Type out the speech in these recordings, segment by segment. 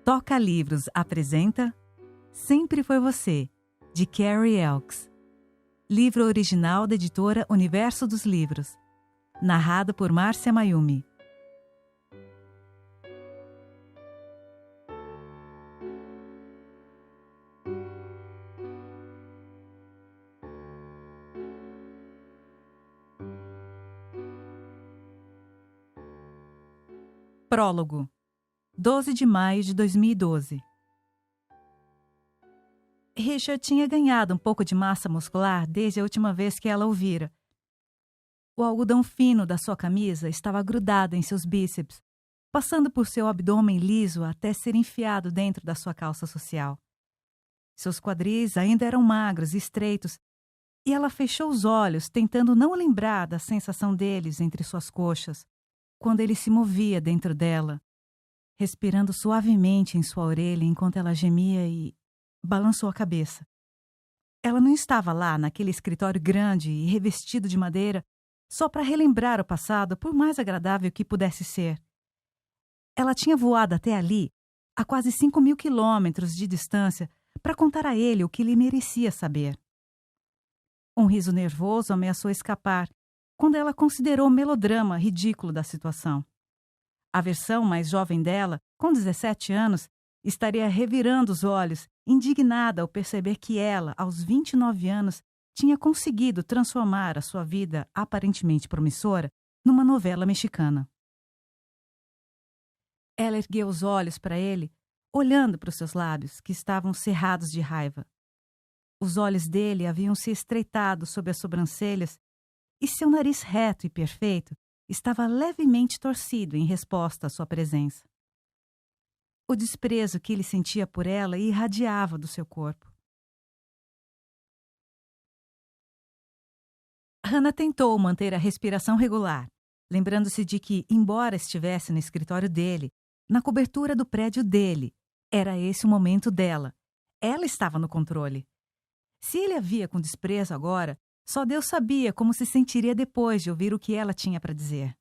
Toca Livros apresenta Sempre Foi Você, de Carrie Elks. Livro original da editora Universo dos Livros. Narrado por Márcia Mayumi. Prólogo. 12 de maio de 2012. Richard tinha ganhado um pouco de massa muscular desde a última vez que ela o vira. O algodão fino da sua camisa estava grudado em seus bíceps, passando por seu abdômen liso até ser enfiado dentro da sua calça social. Seus quadris ainda eram magros e estreitos, e ela fechou os olhos, tentando não lembrar da sensação deles entre suas coxas, quando ele se movia dentro dela, respirando suavemente em sua orelha enquanto ela gemia e balançou a cabeça. Ela não estava lá naquele escritório grande e revestido de madeira só para relembrar o passado, por mais agradável que pudesse ser. Ela tinha voado até ali, a quase 5.000 quilômetros de distância, para contar a ele o que ele merecia saber. Um riso nervoso ameaçou escapar quando ela considerou o melodrama ridículo da situação. A versão mais jovem dela, com 17 anos, estaria revirando os olhos, indignada ao perceber que ela, aos 29 anos, tinha conseguido transformar a sua vida aparentemente promissora numa novela mexicana. Ela ergueu os olhos para ele, olhando para os seus lábios, que estavam cerrados de raiva. Os olhos dele haviam se estreitado sob as sobrancelhas e seu nariz reto e perfeito estava levemente torcido em resposta à sua presença. O desprezo que ele sentia por ela irradiava do seu corpo. Hannah tentou manter a respiração regular, lembrando-se de que, embora estivesse no escritório dele, na cobertura do prédio dele, era esse o momento dela. Ela estava no controle. Se ele a via com desprezo agora, só Deus sabia como se sentiria depois de ouvir o que ela tinha para dizer.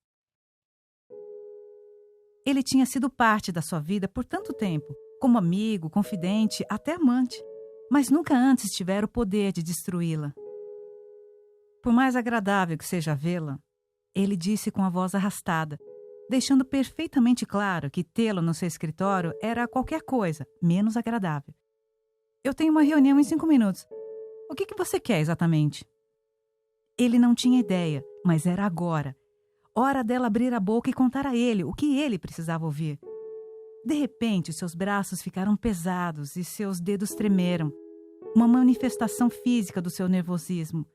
Ele tinha sido parte da sua vida por tanto tempo, como amigo, confidente, até amante, mas nunca antes tivera o poder de destruí-la. Por mais agradável que seja vê-la, ele disse com a voz arrastada, deixando perfeitamente claro que tê-la no seu escritório era qualquer coisa, menos agradável. Eu tenho uma reunião em 5 minutos. O que você quer exatamente? Ele não tinha ideia, mas era agora. Hora dela abrir a boca e contar a ele o que ele precisava ouvir. De repente, seus braços ficaram pesados e seus dedos tremeram. Uma manifestação física do seu nervosismo.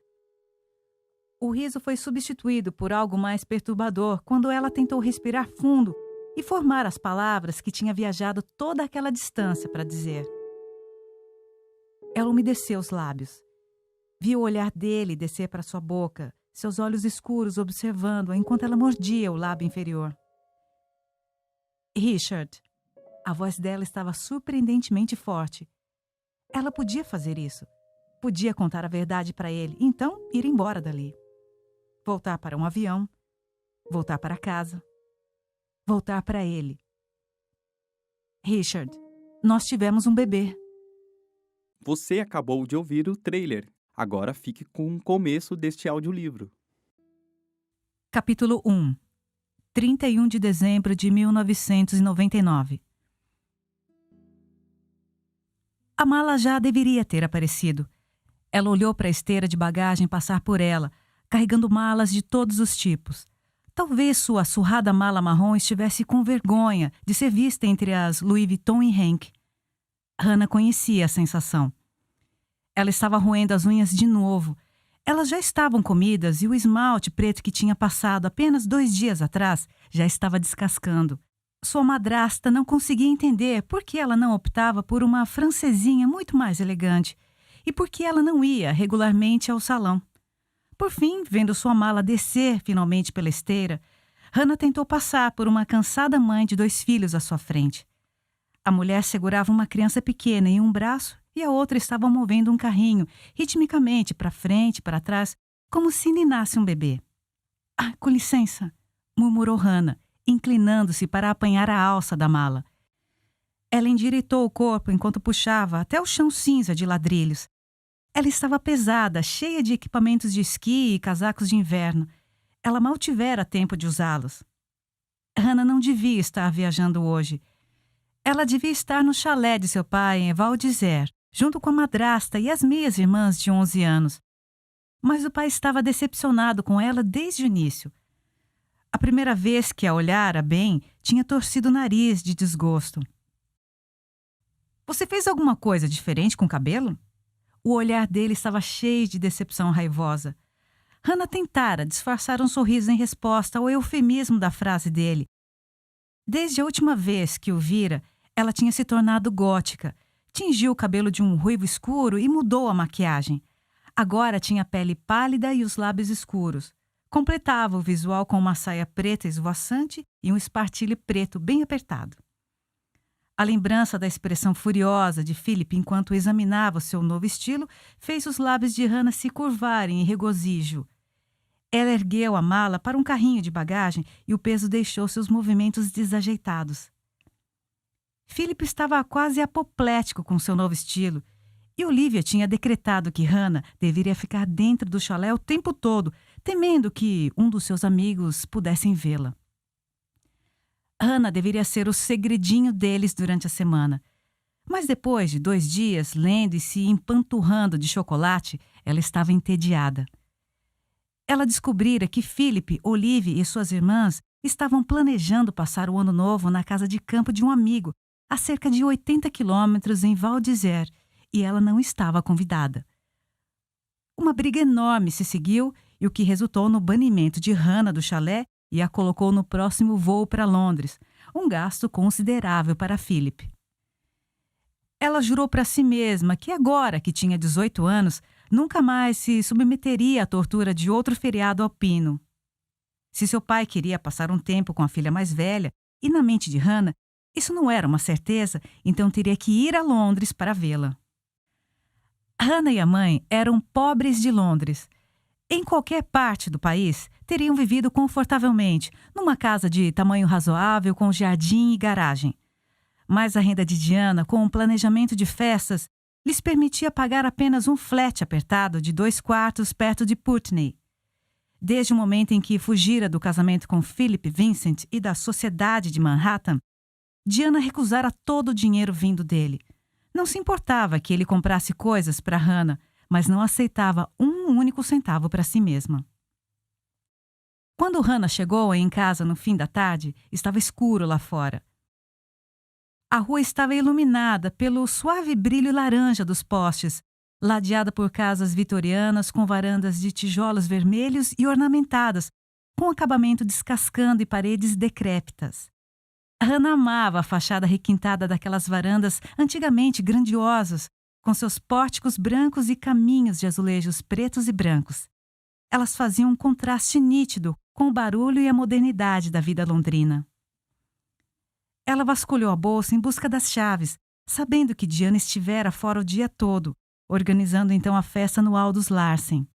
O riso foi substituído por algo mais perturbador quando ela tentou respirar fundo e formar as palavras que tinha viajado toda aquela distância para dizer. Ela umedeceu os lábios. Viu o olhar dele descer para sua boca, seus olhos escuros observando-a enquanto ela mordia o lábio inferior. Richard. A voz dela estava surpreendentemente forte. Ela podia fazer isso. Podia contar a verdade para ele, então ir embora dali. Voltar para um avião. Voltar para casa. Voltar para ele. Richard, nós tivemos um bebê. Você acabou de ouvir o trailer. Agora fique com o começo deste audiolivro. Capítulo 1. 31 de dezembro de 1999. A mala já deveria ter aparecido. Ela olhou para a esteira de bagagem passar por ela, carregando malas de todos os tipos. Talvez sua surrada mala marrom estivesse com vergonha de ser vista entre as Louis Vuitton e Henk. Hannah conhecia a sensação. Ela estava roendo as unhas de novo. Elas já estavam comidas e o esmalte preto que tinha passado apenas 2 dias atrás já estava descascando. Sua madrasta não conseguia entender por que ela não optava por uma francesinha muito mais elegante e por que ela não ia regularmente ao salão. Por fim, vendo sua mala descer finalmente pela esteira, Hannah tentou passar por uma cansada mãe de 2 filhos à sua frente. A mulher segurava uma criança pequena em um braço e a outra estava movendo um carrinho, ritmicamente, para frente e para trás, como se ninasse um bebê. — Ah, com licença! — murmurou Hannah, inclinando-se para apanhar a alça da mala. Ela endireitou o corpo enquanto puxava até o chão cinza de ladrilhos. Ela estava pesada, cheia de equipamentos de esqui e casacos de inverno. Ela mal tivera tempo de usá-los. Hannah não devia estar viajando hoje. Ela devia estar no chalé de seu pai em Val d'Isère, junto com a madrasta e as meias irmãs de 11 anos. Mas o pai estava decepcionado com ela desde o início. A primeira vez que a olhara bem, tinha torcido o nariz de desgosto. Você fez alguma coisa diferente com o cabelo? O olhar dele estava cheio de decepção raivosa. Hannah tentara disfarçar um sorriso em resposta ao eufemismo da frase dele. Desde a última vez que o vira, ela tinha se tornado gótica, tingiu o cabelo de um ruivo escuro e mudou a maquiagem. Agora tinha a pele pálida e os lábios escuros. Completava o visual com uma saia preta esvoaçante e um espartilho preto bem apertado. A lembrança da expressão furiosa de Philip enquanto examinava o seu novo estilo fez os lábios de Hannah se curvarem em regozijo. Ela ergueu a mala para um carrinho de bagagem e o peso deixou seus movimentos desajeitados. Philip estava quase apoplético com seu novo estilo e Olivia tinha decretado que Hannah deveria ficar dentro do chalé o tempo todo, temendo que um dos seus amigos pudessem vê-la. Hannah deveria ser o segredinho deles durante a semana. Mas depois de 2 dias, lendo e se empanturrando de chocolate, ela estava entediada. Ela descobrira que Philip, Olivia e suas irmãs estavam planejando passar o ano novo na casa de campo de um amigo, a cerca de 80 quilômetros em Val d'Isère, e ela não estava convidada. Uma briga enorme se seguiu e o que resultou no banimento de Hannah do chalé e a colocou no próximo voo para Londres, um gasto considerável para Philip. Ela jurou para si mesma que agora que tinha 18 anos, nunca mais se submeteria à tortura de outro feriado alpino. Se seu pai queria passar um tempo com a filha mais velha, e na mente de Hannah, isso não era uma certeza, então teria que ir a Londres para vê-la. Hannah e a mãe eram pobres de Londres. Em qualquer parte do país, teriam vivido confortavelmente, numa casa de tamanho razoável com jardim e garagem. Mas a renda de Diana, com um planejamento de festas, lhes permitia pagar apenas um flat apertado de 2 quartos perto de Putney. Desde o momento em que fugira do casamento com Philip Vincent e da sociedade de Manhattan, Diana recusara todo o dinheiro vindo dele. Não se importava que ele comprasse coisas para Hannah, mas não aceitava um único centavo para si mesma. Quando Hannah chegou em casa no fim da tarde, estava escuro lá fora. A rua estava iluminada pelo suave brilho laranja dos postes, ladeada por casas vitorianas com varandas de tijolos vermelhos e ornamentadas, com acabamento descascando e paredes decrépitas. Hannah amava a fachada requintada daquelas varandas antigamente grandiosas, com seus pórticos brancos e caminhos de azulejos pretos e brancos. Elas faziam um contraste nítido com o barulho e a modernidade da vida londrina. Ela vasculhou a bolsa em busca das chaves, sabendo que Diana estivera fora o dia todo, organizando então a festa anual dos Larsen.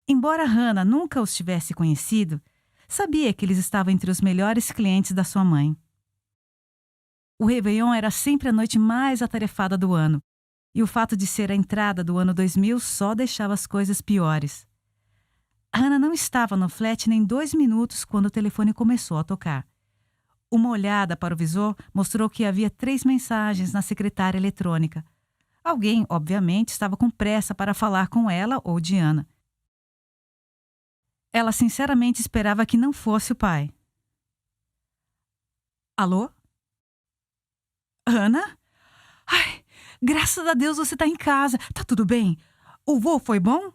Embora Hannah nunca os tivesse conhecido, sabia que eles estavam entre os melhores clientes da sua mãe. O Réveillon era sempre a noite mais atarefada do ano, e o fato de ser a entrada do ano 2000 só deixava as coisas piores. Hannah não estava no flat nem 2 minutos quando o telefone começou a tocar. Uma olhada para o visor mostrou que havia 3 mensagens na secretária eletrônica. Alguém, obviamente, estava com pressa para falar com ela ou Diana. Ela sinceramente esperava que não fosse o pai. Alô? Hannah? Ai, graças a Deus você está em casa. Tá tudo bem? O voo foi bom?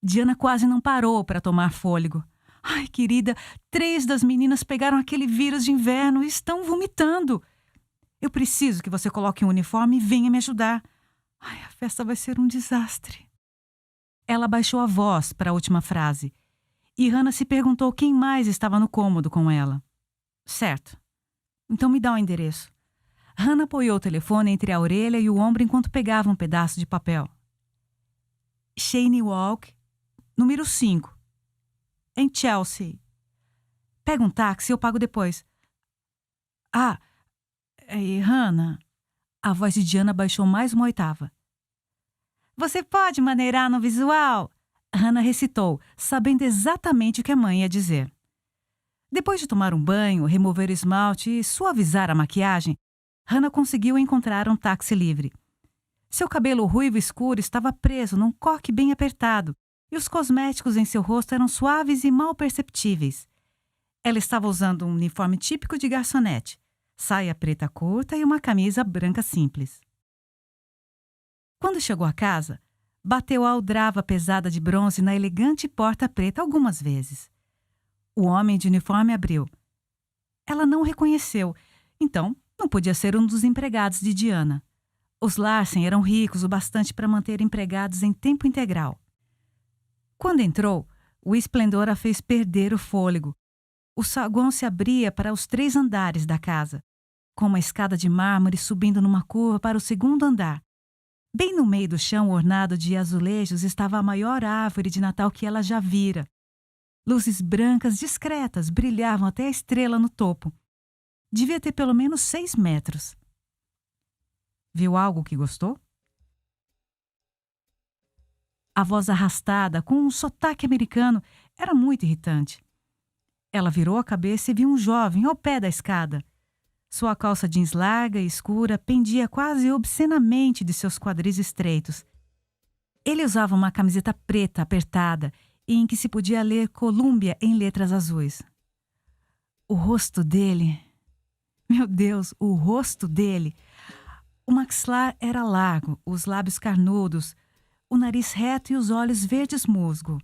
Diana quase não parou para tomar fôlego. Ai, querida, 3 das meninas pegaram aquele vírus de inverno e estão vomitando. Eu preciso que você coloque um uniforme e venha me ajudar. Ai, a festa vai ser um desastre. Ela baixou a voz para a última frase. E Hannah se perguntou quem mais estava no cômodo com ela. Certo. Então me dá o endereço. Hannah apoiou o telefone entre a orelha e o ombro enquanto pegava um pedaço de papel. Cheyne Walk, número 5. Em Chelsea. Pega um táxi, eu pago depois. Ah, Ei, Hannah, a voz de Diana baixou mais uma oitava. Você pode maneirar no visual? Hannah recitou, sabendo exatamente o que a mãe ia dizer. Depois de tomar um banho, remover o esmalte e suavizar a maquiagem, Hannah conseguiu encontrar um táxi livre. Seu cabelo ruivo escuro estava preso num coque bem apertado e os cosméticos em seu rosto eram suaves e mal perceptíveis. Ela estava usando um uniforme típico de garçonete, saia preta curta e uma camisa branca simples. Quando chegou à casa, bateu a aldrava pesada de bronze na elegante porta preta algumas vezes. O homem de uniforme abriu. Ela não o reconheceu, então não podia ser um dos empregados de Diana. Os Larsen eram ricos o bastante para manter empregados em tempo integral. Quando entrou, o esplendor a fez perder o fôlego. O saguão se abria para os 3 andares da casa, com uma escada de mármore subindo numa curva para o 2º andar. Bem no meio do chão ornado de azulejos estava a maior árvore de Natal que ela já vira. Luzes brancas discretas brilhavam até a estrela no topo. Devia ter pelo menos 6 metros. Viu algo que gostou? A voz arrastada, com um sotaque americano, era muito irritante. Ela virou a cabeça e viu um jovem ao pé da escada. Sua calça jeans larga e escura pendia quase obscenamente de seus quadris estreitos. Ele usava uma camiseta preta apertada e em que se podia ler Columbia em letras azuis. O rosto dele... Meu Deus, o rosto dele! O maxilar era largo, os lábios carnudos, o nariz reto e os olhos verdes musgo.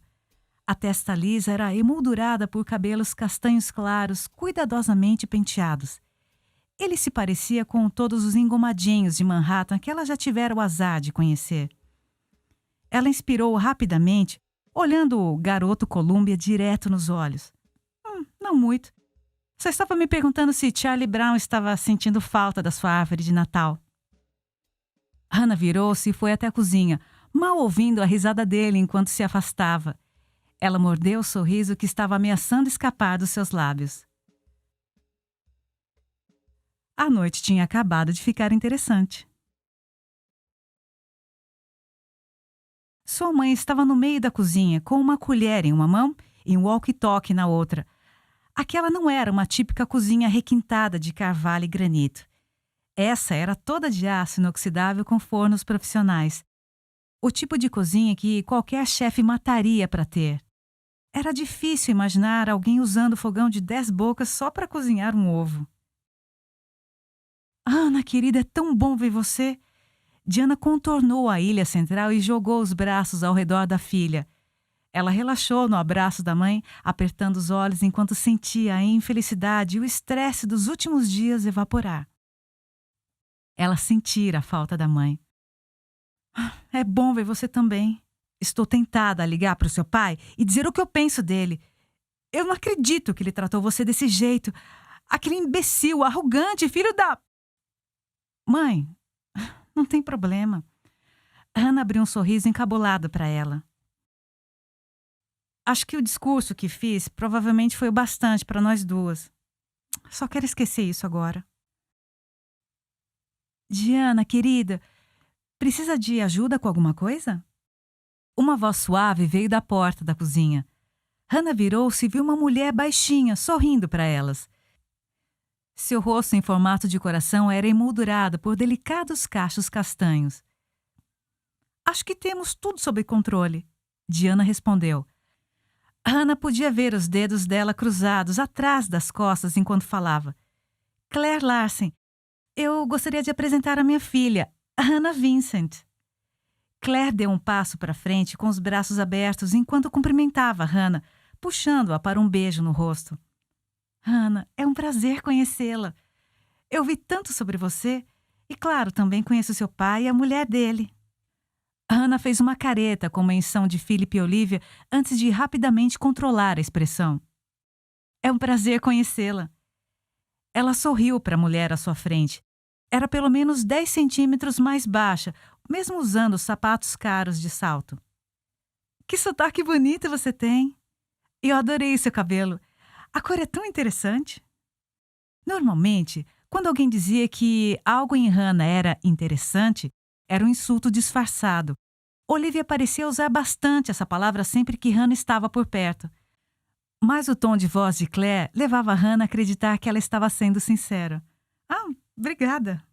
A testa lisa era emoldurada por cabelos castanhos claros, cuidadosamente penteados. Ele se parecia com todos os engomadinhos de Manhattan que ela já tivera o azar de conhecer. Ela inspirou rapidamente, olhando o garoto Columbia direto nos olhos. Não muito. Só estava me perguntando se Charlie Brown estava sentindo falta da sua árvore de Natal. Hannah virou-se e foi até a cozinha, mal ouvindo a risada dele enquanto se afastava. Ela mordeu o sorriso que estava ameaçando escapar dos seus lábios. A noite tinha acabado de ficar interessante. Sua mãe estava no meio da cozinha, com uma colher em uma mão e um walkie-talkie na outra. Aquela não era uma típica cozinha requintada de carvalho e granito. Essa era toda de aço inoxidável com fornos profissionais. O tipo de cozinha que qualquer chefe mataria para ter. Era difícil imaginar alguém usando fogão de 10 bocas só para cozinhar um ovo. Ana, querida, é tão bom ver você. Diana contornou a ilha central e jogou os braços ao redor da filha. Ela relaxou no abraço da mãe, apertando os olhos enquanto sentia a infelicidade e o estresse dos últimos dias evaporar. Ela sentira a falta da mãe. É bom ver você também. Estou tentada a ligar para o seu pai e dizer o que eu penso dele. Eu não acredito que ele tratou você desse jeito. Aquele imbecil, arrogante, filho da... Mãe, não tem problema. Hannah abriu um sorriso encabulado para ela. Acho que o discurso que fiz provavelmente foi o bastante para nós duas. Só quero esquecer isso agora. Diana, querida, precisa de ajuda com alguma coisa? Uma voz suave veio da porta da cozinha. Hannah virou-se e viu uma mulher baixinha, sorrindo para elas. Seu rosto em formato de coração era emoldurado por delicados cachos castanhos. Acho que temos tudo sob controle, Diana respondeu. Hannah podia ver os dedos dela cruzados atrás das costas enquanto falava. Claire Larsen, eu gostaria de apresentar a minha filha, Hannah Vincent. Claire deu um passo para frente com os braços abertos enquanto cumprimentava Hannah, puxando-a para um beijo no rosto. Hannah, é um prazer conhecê-la. Eu vi tanto sobre você e, claro, também conheço seu pai e a mulher dele. Hannah fez uma careta com menção de Philip e Olivia antes de rapidamente controlar a expressão. É um prazer conhecê-la. Ela sorriu para a mulher à sua frente. Era pelo menos 10 centímetros mais baixa, mesmo usando sapatos caros de salto. Que sotaque bonito você tem! Eu adorei seu cabelo. A cor é tão interessante. Normalmente, Quando alguém dizia que algo em Hannah era interessante, era um insulto disfarçado. Olivia parecia usar bastante essa palavra sempre que Hannah estava por perto. Mas o tom de voz de Claire levava Hannah a acreditar que ela estava sendo sincera. Ah, obrigada.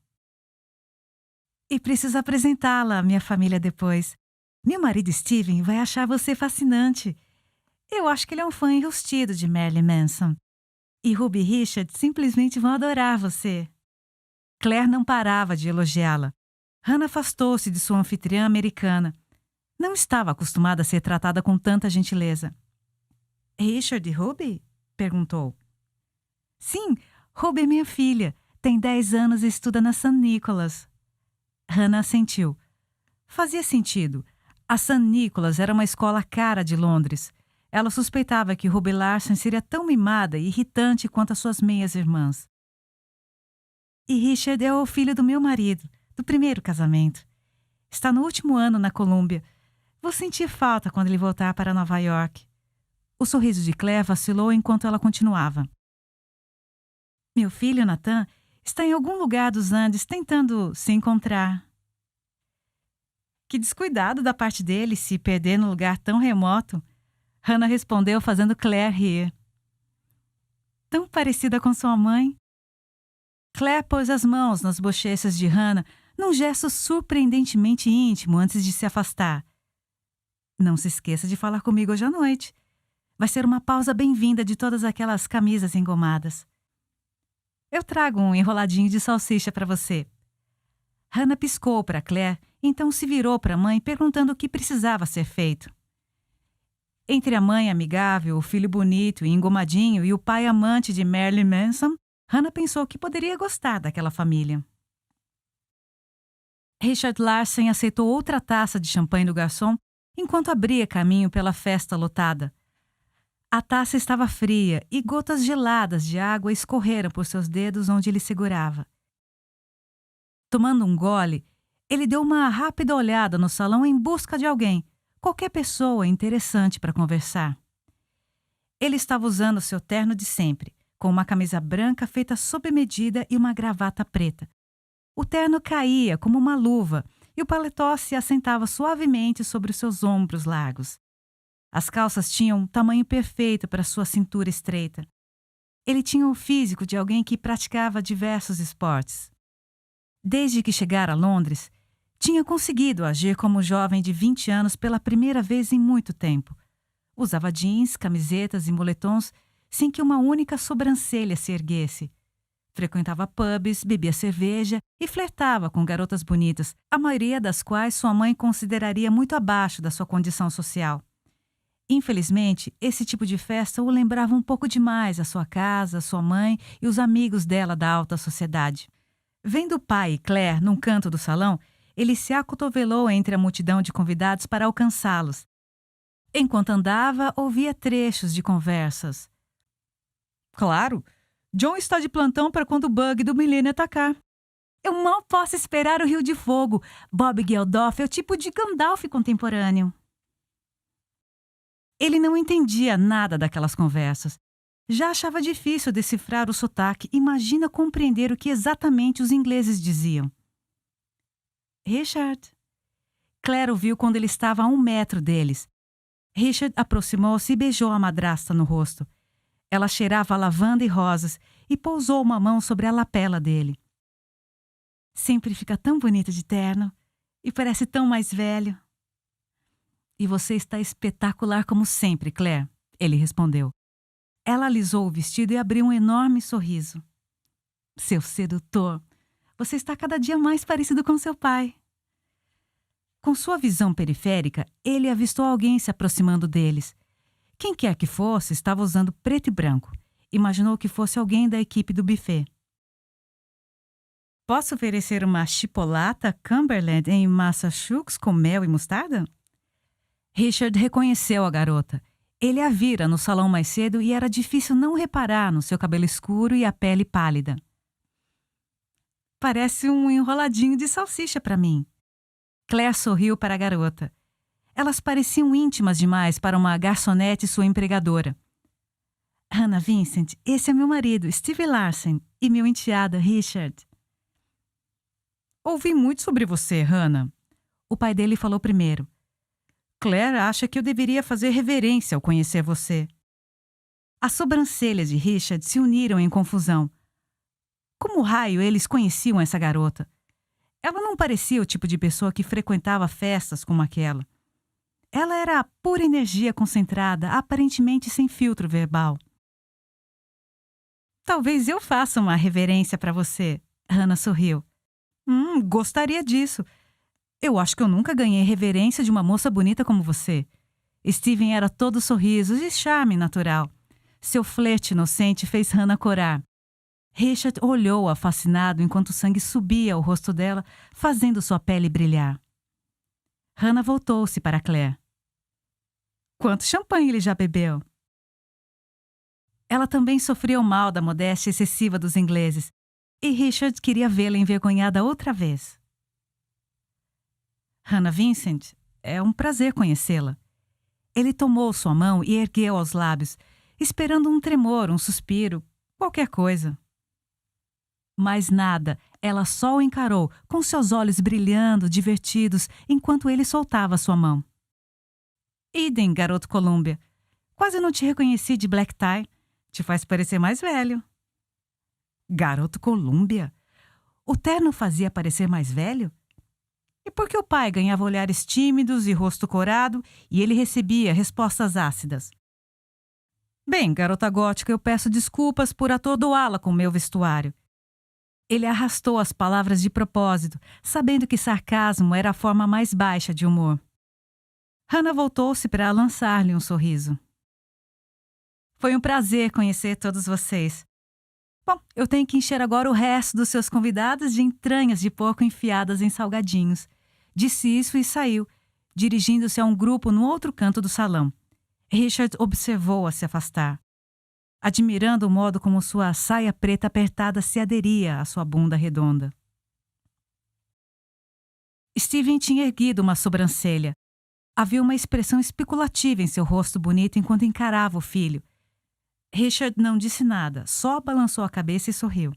E preciso apresentá-la à minha família depois. Meu marido Steven vai achar você fascinante. Eu acho que ele é um fã enrustido de Marilyn Manson. E Ruby e Richard simplesmente vão adorar você. Claire não parava de elogiá-la. Hannah afastou-se de sua anfitriã americana. Não estava acostumada a ser tratada com tanta gentileza. Richard e Ruby? Perguntou. Sim, Ruby é minha filha. Tem 10 anos e estuda na St. Nicholas. Hannah assentiu. Fazia sentido. A St. Nicholas era uma escola cara de Londres. Ela suspeitava que Ruby Larson seria tão mimada e irritante quanto as suas meias-irmãs. E Richard é o filho do meu marido, do primeiro casamento. Está no último ano na Colômbia. Vou sentir falta quando ele voltar para Nova York. O sorriso de Claire vacilou enquanto ela continuava. Meu filho, Nathan, está em algum lugar dos Andes tentando se encontrar. Que descuidado da parte dele se perder num lugar tão remoto. Hannah respondeu fazendo Claire rir. Tão parecida com sua mãe. Claire pôs as mãos nas bochechas de Hannah num gesto surpreendentemente íntimo antes de se afastar. Não se esqueça de falar comigo hoje à noite. Vai ser uma pausa bem-vinda de todas aquelas camisas engomadas. Eu trago um enroladinho de salsicha para você. Hannah piscou para Claire, então se virou para a mãe perguntando o que precisava ser feito. Entre a mãe amigável, o filho bonito e engomadinho e o pai amante de Marilyn Manson, Hannah pensou que poderia gostar daquela família. Richard Larson aceitou outra taça de champanhe do garçom enquanto abria caminho pela festa lotada. A taça estava fria e gotas geladas de água escorreram por seus dedos onde ele segurava. Tomando um gole, ele deu uma rápida olhada no salão em busca de alguém, qualquer pessoa interessante para conversar. Ele estava usando seu terno de sempre, com uma camisa branca feita sob medida e uma gravata preta. O terno caía como uma luva e o paletó se assentava suavemente sobre os seus ombros largos. As calças tinham um tamanho perfeito para sua cintura estreita. Ele tinha o físico de alguém que praticava diversos esportes. Desde que chegara a Londres, tinha conseguido agir como jovem de 20 anos pela primeira vez em muito tempo. Usava jeans, camisetas e moletons sem que uma única sobrancelha se erguesse. Frequentava pubs, bebia cerveja e flertava com garotas bonitas, a maioria das quais sua mãe consideraria muito abaixo da sua condição social. Infelizmente, esse tipo de festa o lembrava um pouco demais a sua casa, sua mãe e os amigos dela da alta sociedade. Vendo o pai e Claire num canto do salão, ele se acotovelou entre a multidão de convidados para alcançá-los. Enquanto andava, ouvia trechos de conversas. Claro, John está de plantão para quando o bug do milênio atacar. Eu mal posso esperar o Rio de Fogo. Bob Geldof é o tipo de Gandalf contemporâneo. Ele não entendia nada daquelas conversas. Já achava difícil decifrar o sotaque. Imagina compreender o que exatamente os ingleses diziam. Richard. Claire o viu quando ele estava a 1 metro deles. Richard aproximou-se e beijou a madrasta no rosto. Ela cheirava a lavanda e rosas e pousou uma mão sobre a lapela dele. Sempre fica tão bonito de terno e parece tão mais velho. E você está espetacular como sempre, Claire, ele respondeu. Ela alisou o vestido e abriu um enorme sorriso. Seu sedutor, você está cada dia mais parecido com seu pai. Com sua visão periférica, ele avistou alguém se aproximando deles. Quem quer que fosse, estava usando preto e branco. Imaginou que fosse alguém da equipe do buffet. Posso oferecer uma chipolata Cumberland em Massachusetts com mel e mostarda? Richard reconheceu a garota. Ele a vira no salão mais cedo e era difícil não reparar no seu cabelo escuro e a pele pálida. Parece um enroladinho de salsicha para mim. Claire sorriu para a garota. Elas pareciam íntimas demais para uma garçonete e sua empregadora. Hannah Vincent, esse é meu marido, Steve Larsen, e meu enteado, Richard. Ouvi muito sobre você, Hannah. O pai dele falou primeiro. Claire acha que eu deveria fazer reverência ao conhecer você. As sobrancelhas de Richard se uniram em confusão. Como raio eles conheciam essa garota? Ela não parecia o tipo de pessoa que frequentava festas como aquela. Ela era a pura energia concentrada, aparentemente sem filtro verbal. Talvez eu faça uma reverência para você, Hannah sorriu. Gostaria disso. Eu acho que eu nunca ganhei reverência de uma moça bonita como você. Steven era todo sorrisos e charme natural. Seu flerte inocente fez Hannah corar. Richard olhou-a fascinado enquanto o sangue subia ao rosto dela, fazendo sua pele brilhar. Hannah voltou-se para Claire. Quanto champanhe ele já bebeu? Ela também sofreu mal da modéstia excessiva dos ingleses, e Richard queria vê-la envergonhada outra vez. Hannah Vincent, é um prazer conhecê-la. Ele tomou sua mão e ergueu aos lábios, esperando um tremor, um suspiro, qualquer coisa. Mas nada, ela só o encarou, com seus olhos brilhando, divertidos, enquanto ele soltava sua mão. Idem, garoto Columbia. Quase não te reconheci de black tie. Te faz parecer mais velho. Garoto Columbia? O terno fazia parecer mais velho? E por que o pai ganhava olhares tímidos e rosto corado e ele recebia respostas ácidas? Bem, garota gótica, eu peço desculpas por atordoá-la com meu vestuário. Ele arrastou as palavras de propósito, sabendo que sarcasmo era a forma mais baixa de humor. Hannah voltou-se para lançar-lhe um sorriso. Foi um prazer conhecer todos vocês. Bom, eu tenho que encher agora o resto dos seus convidados de entranhas de porco enfiadas em salgadinhos. Disse isso e saiu, dirigindo-se a um grupo no outro canto do salão. Richard observou-a se afastar, admirando o modo como sua saia preta apertada se aderia à sua bunda redonda. Steven tinha erguido uma sobrancelha. Havia uma expressão especulativa em seu rosto bonito enquanto encarava o filho. Richard não disse nada, só balançou a cabeça e sorriu.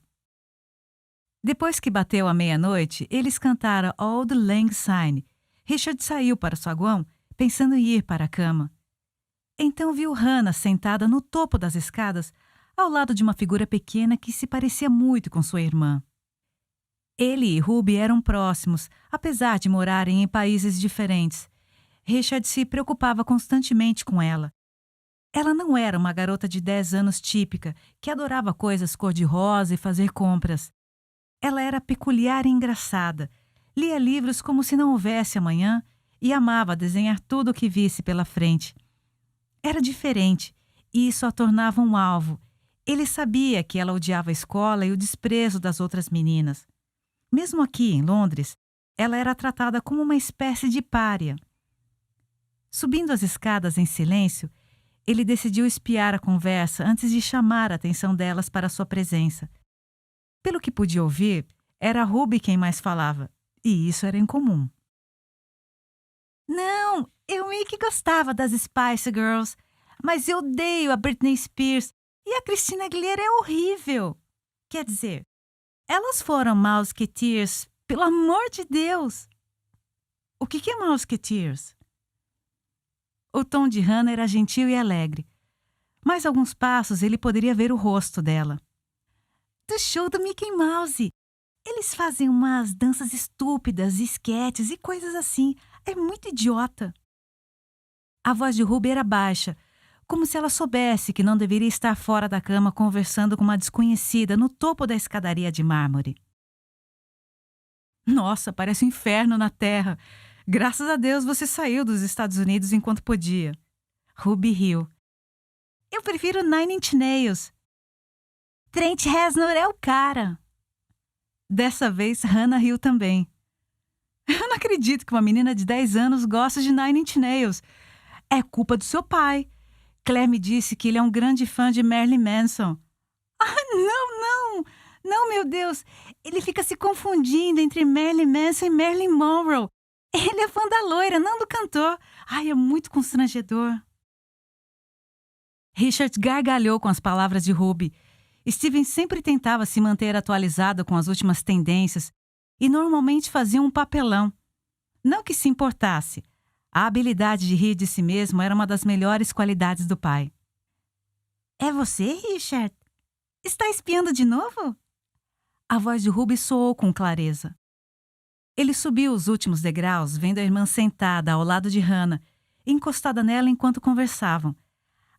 Depois que bateu a meia-noite, eles cantaram Auld Lang Syne. Richard saiu para o saguão, pensando em ir para a cama. Então viu Hannah sentada no topo das escadas, ao lado de uma figura pequena que se parecia muito com sua irmã. Ele e Ruby eram próximos, apesar de morarem em países diferentes. Richard se preocupava constantemente com ela. Ela não era uma garota de 10 anos típica, que adorava coisas cor-de-rosa e fazer compras. Ela era peculiar e engraçada, lia livros como se não houvesse amanhã e amava desenhar tudo o que visse pela frente. Era diferente, e isso a tornava um alvo. Ele sabia que ela odiava a escola e o desprezo das outras meninas. Mesmo aqui, em Londres, ela era tratada como uma espécie de pária. Subindo as escadas em silêncio, ele decidiu espiar a conversa antes de chamar a atenção delas para sua presença. Pelo que podia ouvir, era Ruby quem mais falava, e isso era incomum. Não, eu meio que gostava das Spice Girls, mas eu odeio a Britney Spears e a Christina Aguilera é horrível. Quer dizer, elas foram Mouseketeers, pelo amor de Deus! O que é Mouseketeers? O tom de Hannah era gentil e alegre. Mais alguns passos ele poderia ver o rosto dela. Do show do Mickey Mouse. Eles fazem umas danças estúpidas, esquetes e coisas assim. É muito idiota. A voz de Ruby era baixa, como se ela soubesse que não deveria estar fora da cama conversando com uma desconhecida no topo da escadaria de mármore. Nossa, parece um inferno na Terra. Graças a Deus você saiu dos Estados Unidos enquanto podia. Ruby riu. Eu prefiro Nine Inch Nails. Trent Reznor é o cara. Dessa vez, Hannah riu também. Eu não acredito que uma menina de 10 anos gosta de Nine Inch Nails. É culpa do seu pai. Claire me disse que ele é um grande fã de Marilyn Manson. Ah, não, meu Deus. Ele fica se confundindo entre Marilyn Manson e Marilyn Monroe. Ele é fã da loira, não do cantor. Ai, é muito constrangedor. Richard gargalhou com as palavras de Ruby. Steven sempre tentava se manter atualizado com as últimas tendências e normalmente fazia um papelão. Não que se importasse. A habilidade de rir de si mesmo era uma das melhores qualidades do pai. É você, Richard? Está espiando de novo? A voz de Ruby soou com clareza. Ele subiu os últimos degraus, vendo a irmã sentada ao lado de Hannah, encostada nela enquanto conversavam.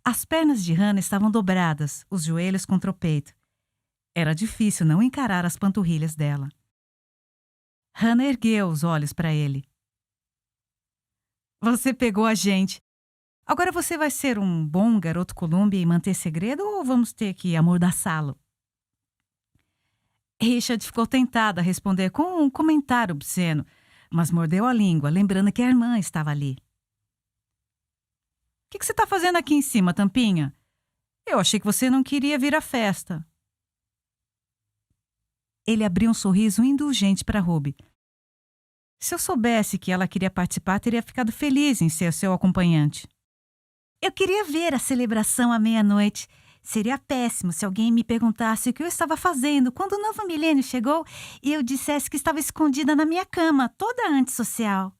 As pernas de Hannah estavam dobradas, os joelhos contra o peito. Era difícil não encarar as panturrilhas dela. Hannah ergueu os olhos para ele. Você pegou a gente. Agora você vai ser um bom garoto Columbia e manter segredo ou vamos ter que amordaçá-lo? Richard ficou tentado a responder com um comentário obsceno, mas mordeu a língua, lembrando que a irmã estava ali. O que você está fazendo aqui em cima, Tampinha? Eu achei que você não queria vir à festa. Ele abriu um sorriso indulgente para Ruby. Se eu soubesse que ela queria participar, teria ficado feliz em ser seu acompanhante. Eu queria ver a celebração à meia-noite. Seria péssimo se alguém me perguntasse o que eu estava fazendo quando o novo milênio chegou e eu dissesse que estava escondida na minha cama, toda antissocial.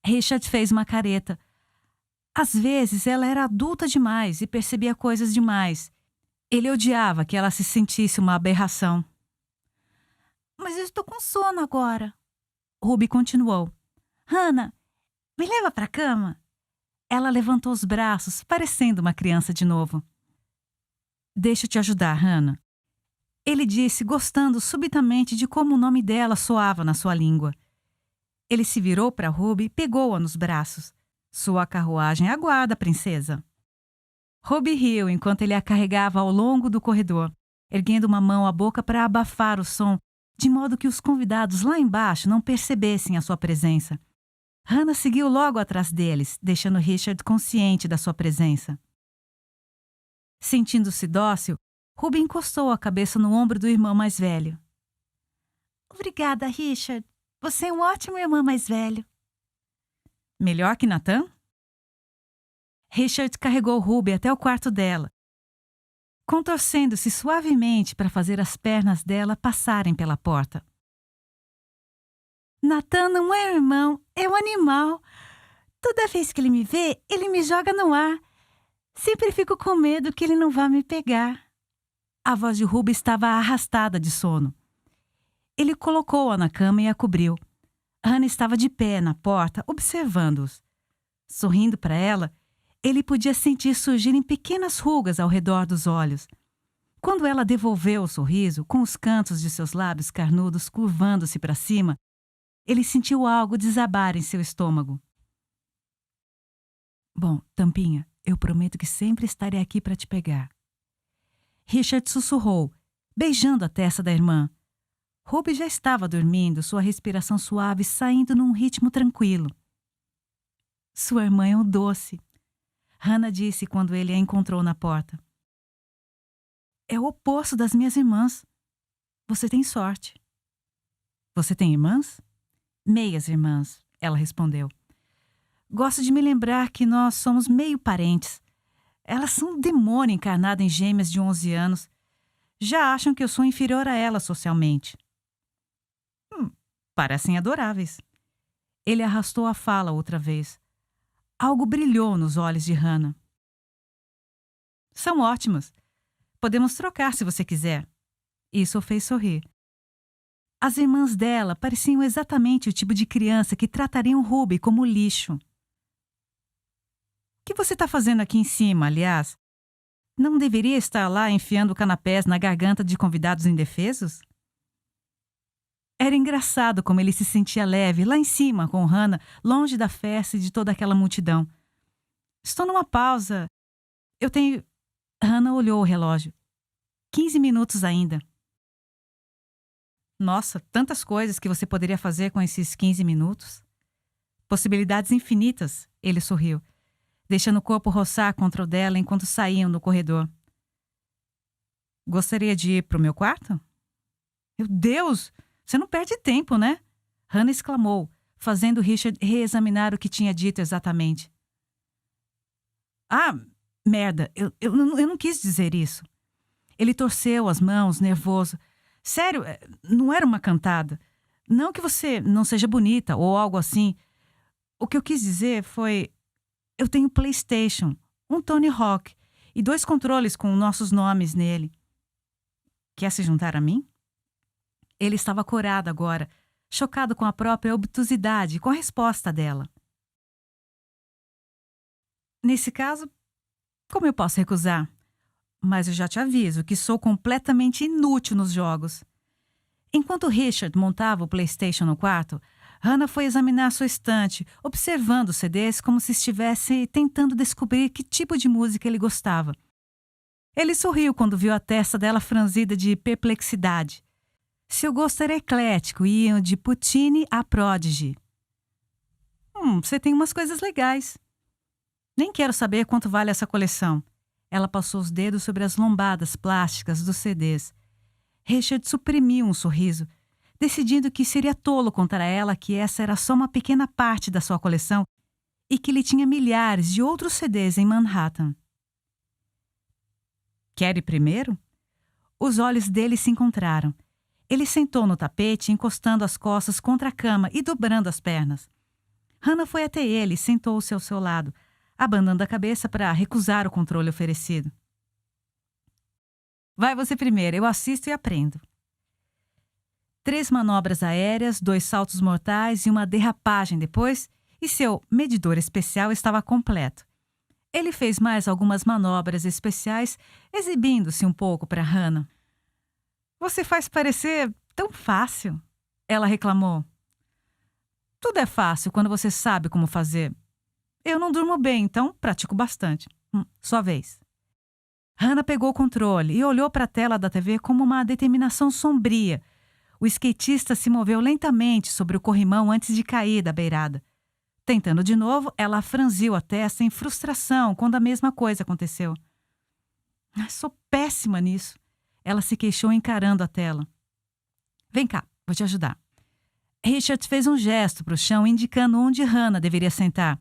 Richard fez uma careta. Às vezes ela era adulta demais e percebia coisas demais. Ele odiava que ela se sentisse uma aberração. Mas eu estou com sono agora. Ruby continuou. Hannah, me leva para a cama. Ela levantou os braços, parecendo uma criança de novo. Deixa eu te ajudar, Hannah. Ele disse, gostando subitamente de como o nome dela soava na sua língua. Ele se virou para Ruby e pegou-a nos braços. Sua carruagem aguarda, princesa. Ruby riu enquanto ele a carregava ao longo do corredor, erguendo uma mão à boca para abafar o som, de modo que os convidados lá embaixo não percebessem a sua presença. Hannah seguiu logo atrás deles, deixando Richard consciente da sua presença. Sentindo-se dócil, Ruby encostou a cabeça no ombro do irmão mais velho. Obrigada, Richard. Você é um ótimo irmão mais velho. Melhor que Nathan? Richard carregou Ruby até o quarto dela, contorcendo-se suavemente para fazer as pernas dela passarem pela porta. Nathan não é irmão, é um animal. Toda vez que ele me vê, ele me joga no ar. Sempre fico com medo que ele não vá me pegar. A voz de Ruby estava arrastada de sono. Ele colocou-a na cama e a cobriu. Hannah estava de pé na porta, observando-os. Sorrindo para ela, ele podia sentir surgirem pequenas rugas ao redor dos olhos. Quando ela devolveu o sorriso, com os cantos de seus lábios carnudos curvando-se para cima, ele sentiu algo desabar em seu estômago. Bom, Tampinha, eu prometo que sempre estarei aqui para te pegar. Richard sussurrou, beijando a testa da irmã. Ruby já estava dormindo, sua respiração suave saindo num ritmo tranquilo. Sua irmã é um doce, Hannah disse quando ele a encontrou na porta. É o oposto das minhas irmãs. Você tem sorte. Você tem irmãs? Meias irmãs, ela respondeu. Gosto de me lembrar que nós somos meio parentes. Elas são um demônio encarnado em gêmeas de 11 anos. Já acham que eu sou inferior a elas socialmente. Parecem adoráveis. Ele arrastou a fala outra vez. Algo brilhou nos olhos de Hannah. São ótimas. Podemos trocar se você quiser. Isso o fez sorrir. As irmãs dela pareciam exatamente o tipo de criança que tratariam Ruby como lixo. O que você está fazendo aqui em cima, aliás? Não deveria estar lá enfiando canapés na garganta de convidados indefesos? Era engraçado como ele se sentia leve lá em cima com Hannah, longe da festa e de toda aquela multidão. Estou numa pausa. Eu tenho... Hannah olhou o relógio. 15 minutos ainda. Nossa, tantas coisas que você poderia fazer com esses 15 minutos. Possibilidades infinitas, ele sorriu, deixando o corpo roçar contra o dela enquanto saíam no corredor. Gostaria de ir para o meu quarto? Meu Deus! Você não perde tempo, né? Hannah exclamou, fazendo Richard reexaminar o que tinha dito exatamente. Ah, Merda, eu não quis dizer isso. Ele torceu as mãos, nervoso. Sério, não era uma cantada. Não que você não seja bonita ou algo assim. O que eu quis dizer foi... Eu tenho PlayStation, um Tony Hawk e 2 controles com nossos nomes nele. Quer se juntar a mim? Ele estava corado agora, chocado com a própria obtusidade e com a resposta dela. Nesse caso, como eu posso recusar? Mas eu já te aviso que sou completamente inútil nos jogos. Enquanto Richard montava o PlayStation no quarto, Hannah foi examinar sua estante, observando os CDs como se estivesse tentando descobrir que tipo de música ele gostava. Ele sorriu quando viu a testa dela franzida de perplexidade. Seu gosto era eclético e ia de Puccini a Prodigy. Você tem umas coisas legais. Nem quero saber quanto vale essa coleção. Ela passou os dedos sobre as lombadas plásticas dos CDs. Richard suprimiu um sorriso, decidindo que seria tolo contar a ela que essa era só uma pequena parte da sua coleção e que ele tinha milhares de outros CDs em Manhattan. Quer ir primeiro? Os olhos dele se encontraram. Ele sentou no tapete, encostando as costas contra a cama e dobrando as pernas. Hannah foi até ele e sentou-se ao seu lado, abanando a cabeça para recusar o controle oferecido. Vai você primeiro, eu assisto e aprendo. 3 manobras aéreas, 2 saltos mortais e uma derrapagem depois, e seu medidor especial estava completo. Ele fez mais algumas manobras especiais, exibindo-se um pouco para Hannah. Você faz parecer tão fácil, ela reclamou. Tudo é fácil quando você sabe como fazer. Eu não durmo bem, então pratico bastante. Sua vez. Hannah pegou o controle e olhou para a tela da TV como uma determinação sombria. O skatista se moveu lentamente sobre o corrimão antes de cair da beirada. Tentando de novo, ela franziu a testa em frustração quando a mesma coisa aconteceu. Sou péssima nisso. Ela se queixou encarando a tela. Vem cá, vou te ajudar. Richard fez um gesto para o chão indicando onde Hannah deveria sentar.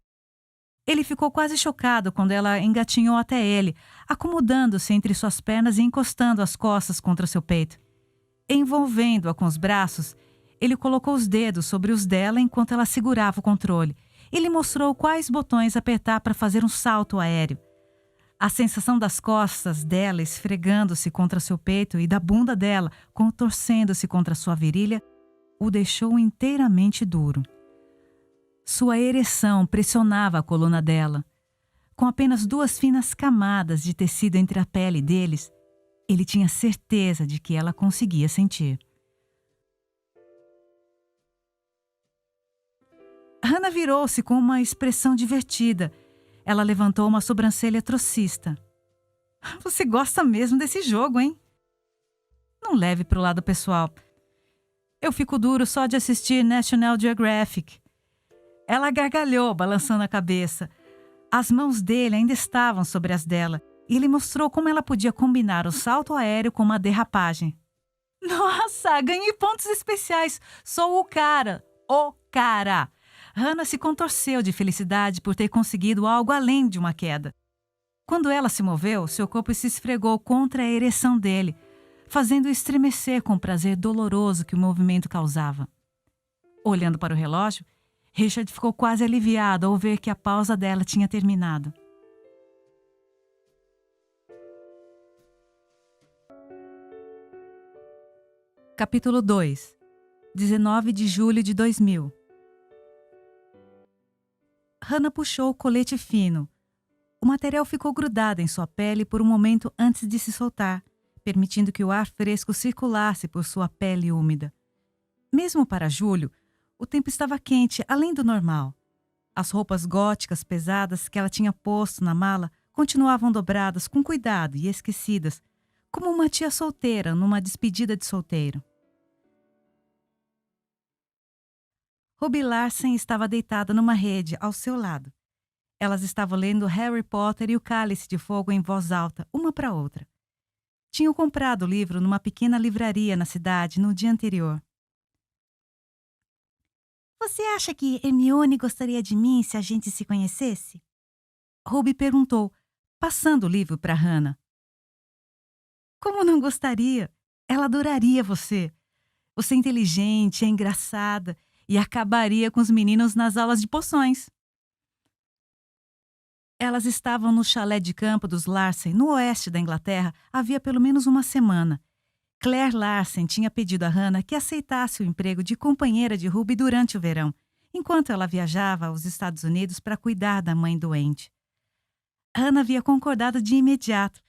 Ele ficou quase chocado quando ela engatinhou até ele, acomodando-se entre suas pernas e encostando as costas contra seu peito. Envolvendo-a com os braços, ele colocou os dedos sobre os dela enquanto ela segurava o controle. Ele mostrou quais botões apertar para fazer um salto aéreo. A sensação das costas dela esfregando-se contra seu peito e da bunda dela contorcendo-se contra sua virilha o deixou inteiramente duro. Sua ereção pressionava a coluna dela. Com apenas 2 finas camadas de tecido entre a pele deles, ele tinha certeza de que ela conseguia sentir. Hannah virou-se com uma expressão divertida. Ela levantou uma sobrancelha trocista. Você gosta mesmo desse jogo, hein? Não leve para o lado pessoal. Eu fico duro só de assistir National Geographic. Ela gargalhou, balançando a cabeça. As mãos dele ainda estavam sobre as dela, e ele mostrou como ela podia combinar o salto aéreo com uma derrapagem. Nossa, ganhei pontos especiais! Sou o cara! O cara! Hannah se contorceu de felicidade por ter conseguido algo além de uma queda. Quando ela se moveu, seu corpo se esfregou contra a ereção dele, fazendo-o estremecer com o prazer doloroso que o movimento causava. Olhando para o relógio, Richard ficou quase aliviado ao ver que a pausa dela tinha terminado. Capítulo 2. 19 de julho de 2000. Hannah puxou o colete fino. O material ficou grudado em sua pele por um momento antes de se soltar, permitindo que o ar fresco circulasse por sua pele úmida. Mesmo para julho, o tempo estava quente além do normal. As roupas góticas pesadas que ela tinha posto na mala continuavam dobradas com cuidado e esquecidas, como uma tia solteira numa despedida de solteiro. Ruby Larsen estava deitada numa rede ao seu lado. Elas estavam lendo Harry Potter e o Cálice de Fogo em voz alta, uma para outra. Tinham comprado o livro numa pequena livraria na cidade no dia anterior. Você acha que Hermione gostaria de mim se a gente se conhecesse? Ruby perguntou, passando o livro para Hannah. Como não gostaria? Ela adoraria você. Você é inteligente, é engraçada e acabaria com os meninos nas aulas de poções. Elas estavam no chalé de campo dos Larsen, no oeste da Inglaterra, havia pelo menos uma semana. Claire Larsen tinha pedido a Hannah que aceitasse o emprego de companheira de Ruby durante o verão, enquanto ela viajava aos Estados Unidos para cuidar da mãe doente. Hannah havia concordado de imediato.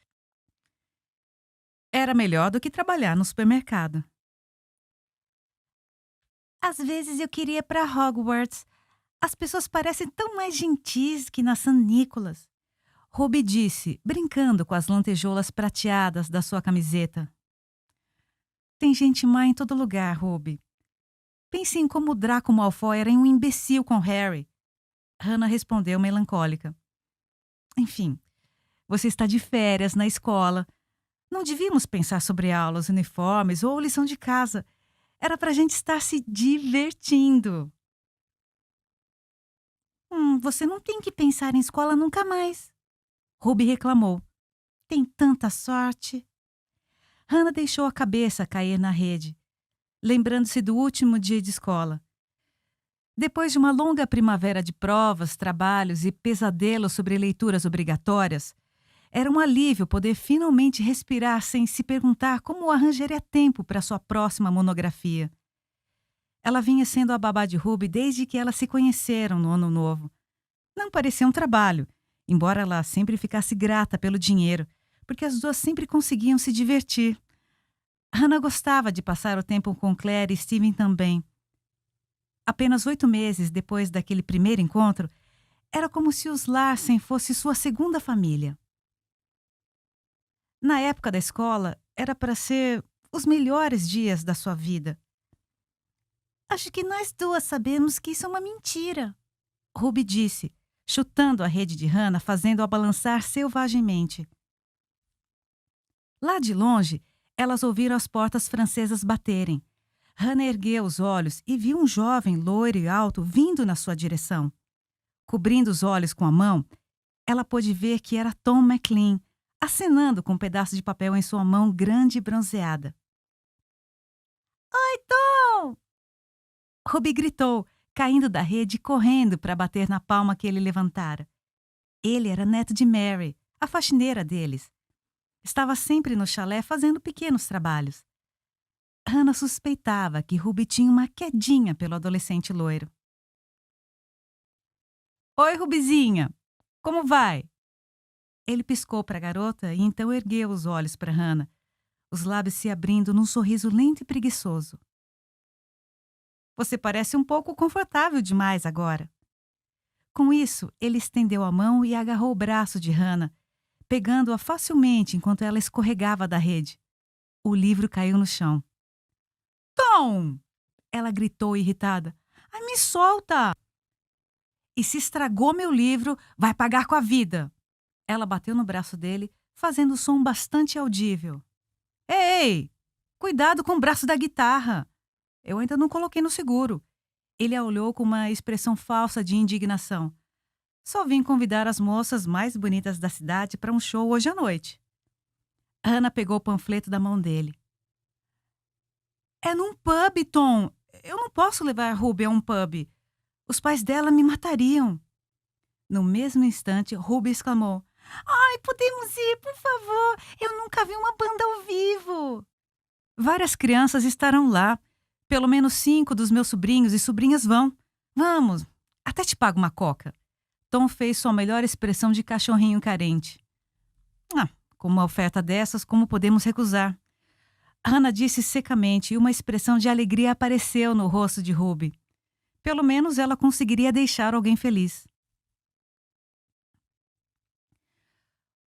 Era melhor do que trabalhar no supermercado. Às vezes eu queria ir para Hogwarts. As pessoas parecem tão mais gentis que na St. Nicholas. Ruby disse, brincando com as lantejoulas prateadas da sua camiseta. Tem gente má em todo lugar, Ruby. Pense em como Draco Malfoy era um imbecil com Harry. Hannah respondeu melancólica. Enfim, você está de férias na escola. Não devíamos pensar sobre aulas, uniformes ou lição de casa. Era para a gente estar se divertindo. Você não tem que pensar em escola nunca mais. Ruby reclamou. Tem tanta sorte. Hannah deixou a cabeça cair na rede, lembrando-se do último dia de escola. Depois de uma longa primavera de provas, trabalhos e pesadelos sobre leituras obrigatórias, era um alívio poder finalmente respirar sem se perguntar como arranjaria tempo para sua próxima monografia. Ela vinha sendo a babá de Ruby desde que elas se conheceram no Ano Novo. Não parecia um trabalho, embora ela sempre ficasse grata pelo dinheiro, porque as duas sempre conseguiam se divertir. Hannah gostava de passar o tempo com Claire e Steven também. Apenas 8 meses depois daquele primeiro encontro, era como se os Larsen fosse sua segunda família. Na época da escola, era para ser os melhores dias da sua vida. Acho que nós duas sabemos que isso é uma mentira, Ruby disse, chutando a rede de Hannah, fazendo-a balançar selvagemente. Lá de longe, elas ouviram as portas francesas baterem. Hannah ergueu os olhos e viu um jovem loiro e alto vindo na sua direção. Cobrindo os olhos com a mão, ela pôde ver que era Tom McLean, acenando com um pedaço de papel em sua mão grande e bronzeada. Oi, Tom! Ruby gritou, caindo da rede e correndo para bater na palma que ele levantara. Ele era neto de Mary, a faxineira deles. Estava sempre no chalé fazendo pequenos trabalhos. Hannah suspeitava que Ruby tinha uma quedinha pelo adolescente loiro. Oi, Rubizinha! Como vai? Ele piscou para a garota e então ergueu os olhos para Hannah, os lábios se abrindo num sorriso lento e preguiçoso. Você parece um pouco confortável demais agora. Com isso, ele estendeu a mão e agarrou o braço de Hannah, pegando-a facilmente enquanto ela escorregava da rede. O livro caiu no chão. Tom! Ela gritou irritada. Ai, me solta! E se estragou meu livro, vai pagar com a vida. Ela bateu no braço dele, fazendo um som bastante audível. Ei! Cuidado com o braço da guitarra! Eu ainda não coloquei no seguro. Ele a olhou com uma expressão falsa de indignação. Só vim convidar as moças mais bonitas da cidade para um show hoje à noite. Hannah pegou o panfleto da mão dele. É num pub, Tom. Eu não posso levar a Ruby a um pub. Os pais dela me matariam. No mesmo instante, Ruby exclamou. Ai, podemos ir, por favor. Eu nunca vi uma banda ao vivo. Várias crianças estarão lá. Pelo menos 5 dos meus sobrinhos e sobrinhas vão. Vamos, até te pago uma coca. Tom fez sua melhor expressão de cachorrinho carente. Com uma oferta dessas, como podemos recusar? Hannah disse secamente e uma expressão de alegria apareceu no rosto de Ruby. Pelo menos ela conseguiria deixar alguém feliz.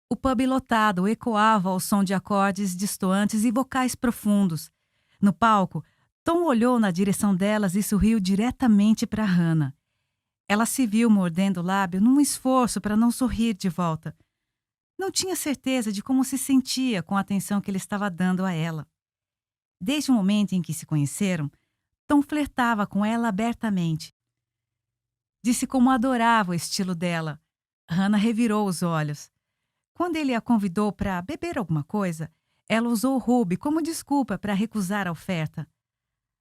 O pub lotado ecoava ao som de acordes distoantes e vocais profundos. No palco, Tom olhou na direção delas e sorriu diretamente para Hannah. Ela se viu mordendo o lábio num esforço para não sorrir de volta. Não tinha certeza de como se sentia com a atenção que ele estava dando a ela. Desde o momento em que se conheceram, Tom flertava com ela abertamente. Disse como adorava o estilo dela. Hannah revirou os olhos. Quando ele a convidou para beber alguma coisa, ela usou Ruby como desculpa para recusar a oferta.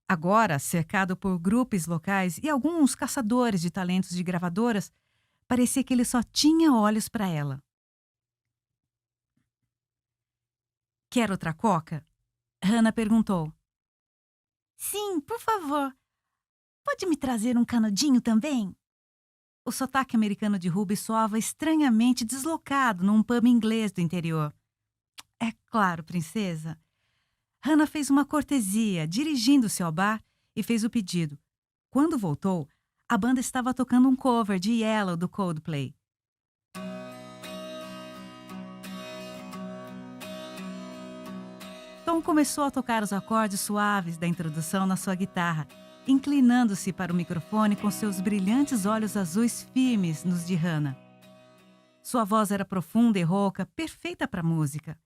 Agora, cercado por grupos locais e alguns caçadores de talentos de gravadoras, parecia que ele só tinha olhos para ela. Quer outra coca? Hannah perguntou. Sim, por favor. Pode me trazer um canudinho também? O sotaque americano de Ruby soava estranhamente deslocado num pub inglês do interior. É claro, princesa. Hannah fez uma cortesia, dirigindo-se ao bar, e fez o pedido. Quando voltou, a banda estava tocando um cover de Yellow do Coldplay. Tom começou a tocar os acordes suaves da introdução na sua guitarra, inclinando-se para o microfone com seus brilhantes olhos azuis firmes nos de Hannah. Sua voz era profunda e rouca, perfeita para a música.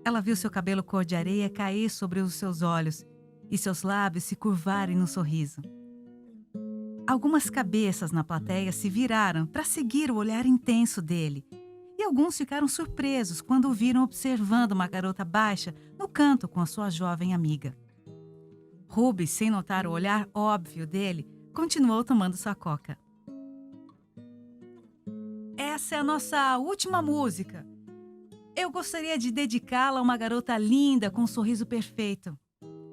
Ela viu seu cabelo cor de areia cair sobre os seus olhos e seus lábios se curvarem no sorriso. Algumas cabeças na plateia se viraram para seguir o olhar intenso dele, e alguns ficaram surpresos quando o viram observando uma garota baixa no canto com a sua jovem amiga. Ruby, sem notar o olhar óbvio dele, continuou tomando sua coca. Essa é a nossa última música. Eu gostaria de dedicá-la a uma garota linda com um sorriso perfeito.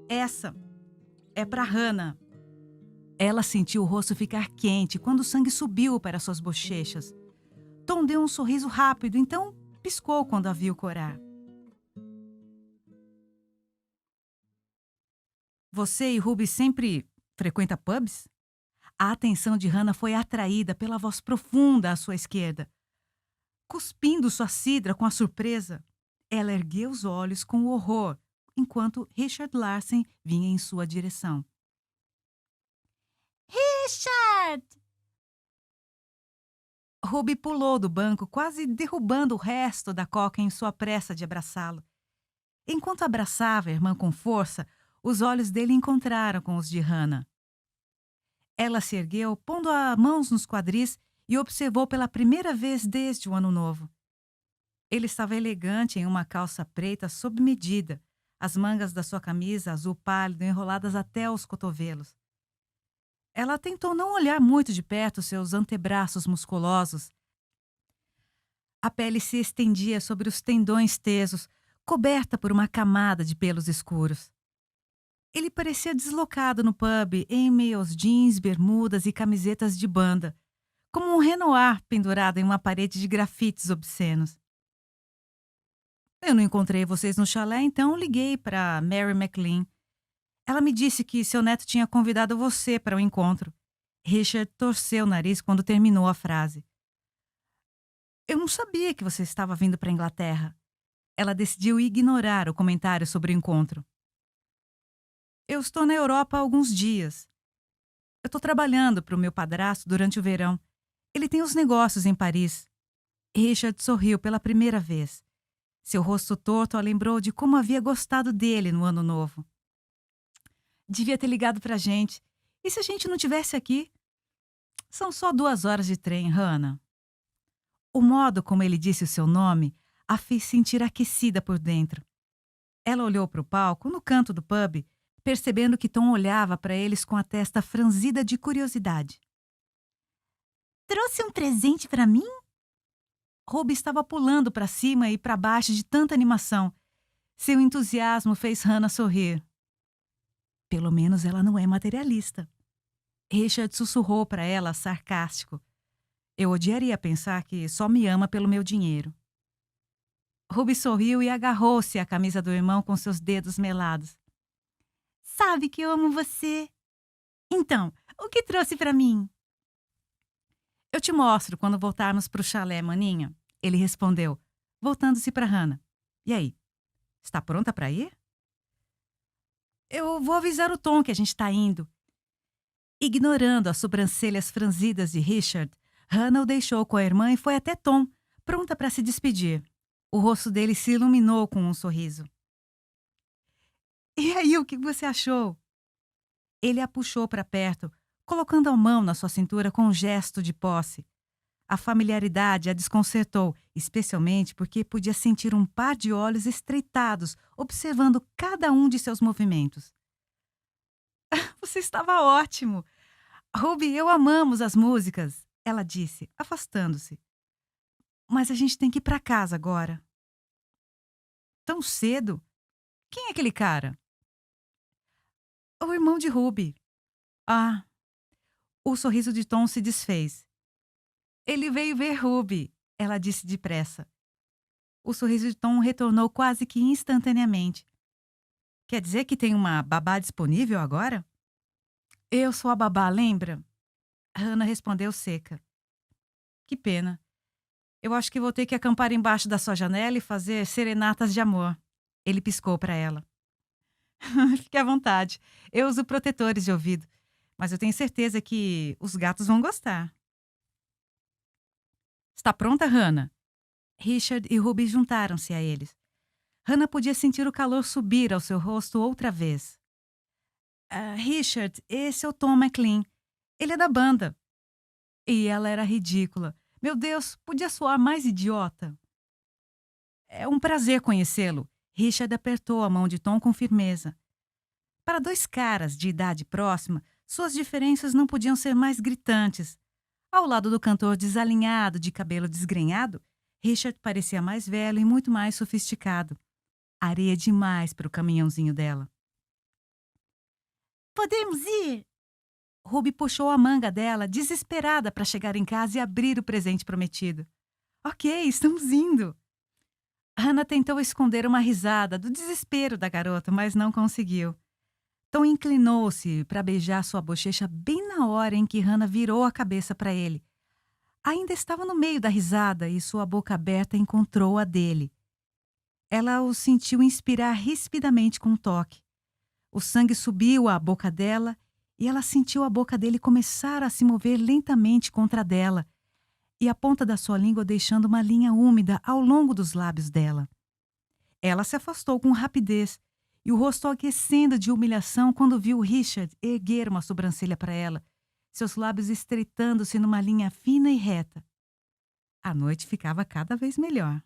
Essa é para Hannah. Ela sentiu o rosto ficar quente quando o sangue subiu para suas bochechas. Tom deu um sorriso rápido, então piscou quando a viu corar. Você e Ruby sempre frequentam pubs? A atenção de Hannah foi atraída pela voz profunda à sua esquerda. Cuspindo sua cidra com a surpresa, ela ergueu os olhos com horror, enquanto Richard Larsen vinha em sua direção. Richard! Ruby pulou do banco, quase derrubando o resto da coca em sua pressa de abraçá-lo. Enquanto abraçava a irmã com força, os olhos dele encontraram com os de Hannah. Ela se ergueu, pondo as mãos nos quadris, e observou pela primeira vez desde o ano novo. Ele estava elegante em uma calça preta sob medida, as mangas da sua camisa azul pálido enroladas até os cotovelos. Ela tentou não olhar muito de perto seus antebraços musculosos. A pele se estendia sobre os tendões tesos, coberta por uma camada de pelos escuros. Ele parecia deslocado no pub, em meio aos jeans, bermudas e camisetas de banda, como um Renoir pendurado em uma parede de grafites obscenos. Eu não encontrei vocês no chalé, então liguei para Mary McLean. Ela me disse que seu neto tinha convidado você para o encontro. Richard torceu o nariz quando terminou a frase. Eu não sabia que você estava vindo para a Inglaterra. Ela decidiu ignorar o comentário sobre o encontro. Eu estou na Europa há alguns dias. Eu estou trabalhando para o meu padrasto durante o verão. Ele tem os negócios em Paris. Richard sorriu pela primeira vez. Seu rosto torto a lembrou de como havia gostado dele no ano novo. Devia ter ligado pra gente. E se a gente não tivesse aqui? São só 2 horas de trem, Hannah. O modo como ele disse o seu nome a fez sentir aquecida por dentro. Ela olhou para o palco, no canto do pub, percebendo que Tom olhava para eles com a testa franzida de curiosidade. Trouxe um presente para mim? Ruby estava pulando para cima e para baixo de tanta animação. Seu entusiasmo fez Hannah sorrir. Pelo menos ela não é materialista. Richard sussurrou para ela, sarcástico. Eu odiaria pensar que só me ama pelo meu dinheiro. Ruby sorriu e agarrou-se à camisa do irmão com seus dedos melados. Sabe que eu amo você. Então, o que trouxe para mim? Eu te mostro quando voltarmos para o chalé, maninha. Ele respondeu, voltando-se para Hannah. E aí, está pronta para ir? Eu vou avisar o Tom que a gente está indo. Ignorando as sobrancelhas franzidas de Richard, Hannah o deixou com a irmã e foi até Tom, pronta para se despedir. O rosto dele se iluminou com um sorriso. E aí, o que você achou? Ele a puxou para perto, colocando a mão na sua cintura com um gesto de posse. A familiaridade a desconcertou, especialmente porque podia sentir um par de olhos estreitados, observando cada um de seus movimentos. Você estava ótimo! Ruby e eu amamos as músicas, ela disse, afastando-se. Mas a gente tem que ir para casa agora. Tão cedo? Quem é aquele cara? O irmão de Ruby. Ah, o sorriso de Tom se desfez. Ele veio ver Ruby, ela disse depressa. O sorriso de Tom retornou quase que instantaneamente. Quer dizer que tem uma babá disponível agora? Eu sou a babá, lembra? Hannah respondeu seca. Que pena. Eu acho que vou ter que acampar embaixo da sua janela e fazer serenatas de amor. Ele piscou para ela. Fique à vontade. Eu uso protetores de ouvido. Mas eu tenho certeza que os gatos vão gostar. Está pronta, Hannah? Richard e Ruby juntaram-se a eles. Hannah podia sentir o calor subir ao seu rosto outra vez. Richard, esse é o Tom McLean. Ele é da banda. E ela era ridícula. Meu Deus, podia soar mais idiota. É um prazer conhecê-lo. Richard apertou a mão de Tom com firmeza. Para dois caras de idade próxima, suas diferenças não podiam ser mais gritantes. Ao lado do cantor desalinhado, de cabelo desgrenhado, Richard parecia mais velho e muito mais sofisticado. Areia demais para o caminhãozinho dela. Podemos ir? Ruby puxou a manga dela, desesperada para chegar em casa e abrir o presente prometido. Ok, estamos indo. Hannah tentou esconder uma risada do desespero da garota, mas não conseguiu. Tom inclinou-se para beijar sua bochecha bem na hora em que Hannah virou a cabeça para ele. Ainda estava no meio da risada e sua boca aberta encontrou a dele. Ela o sentiu inspirar rispidamente com um toque. O sangue subiu à boca dela e ela sentiu a boca dele começar a se mover lentamente contra a dela e a ponta da sua língua deixando uma linha úmida ao longo dos lábios dela. Ela se afastou com rapidez e o rosto aquecendo de humilhação quando viu Richard erguer uma sobrancelha para ela, seus lábios estreitando-se numa linha fina e reta. A noite ficava cada vez melhor.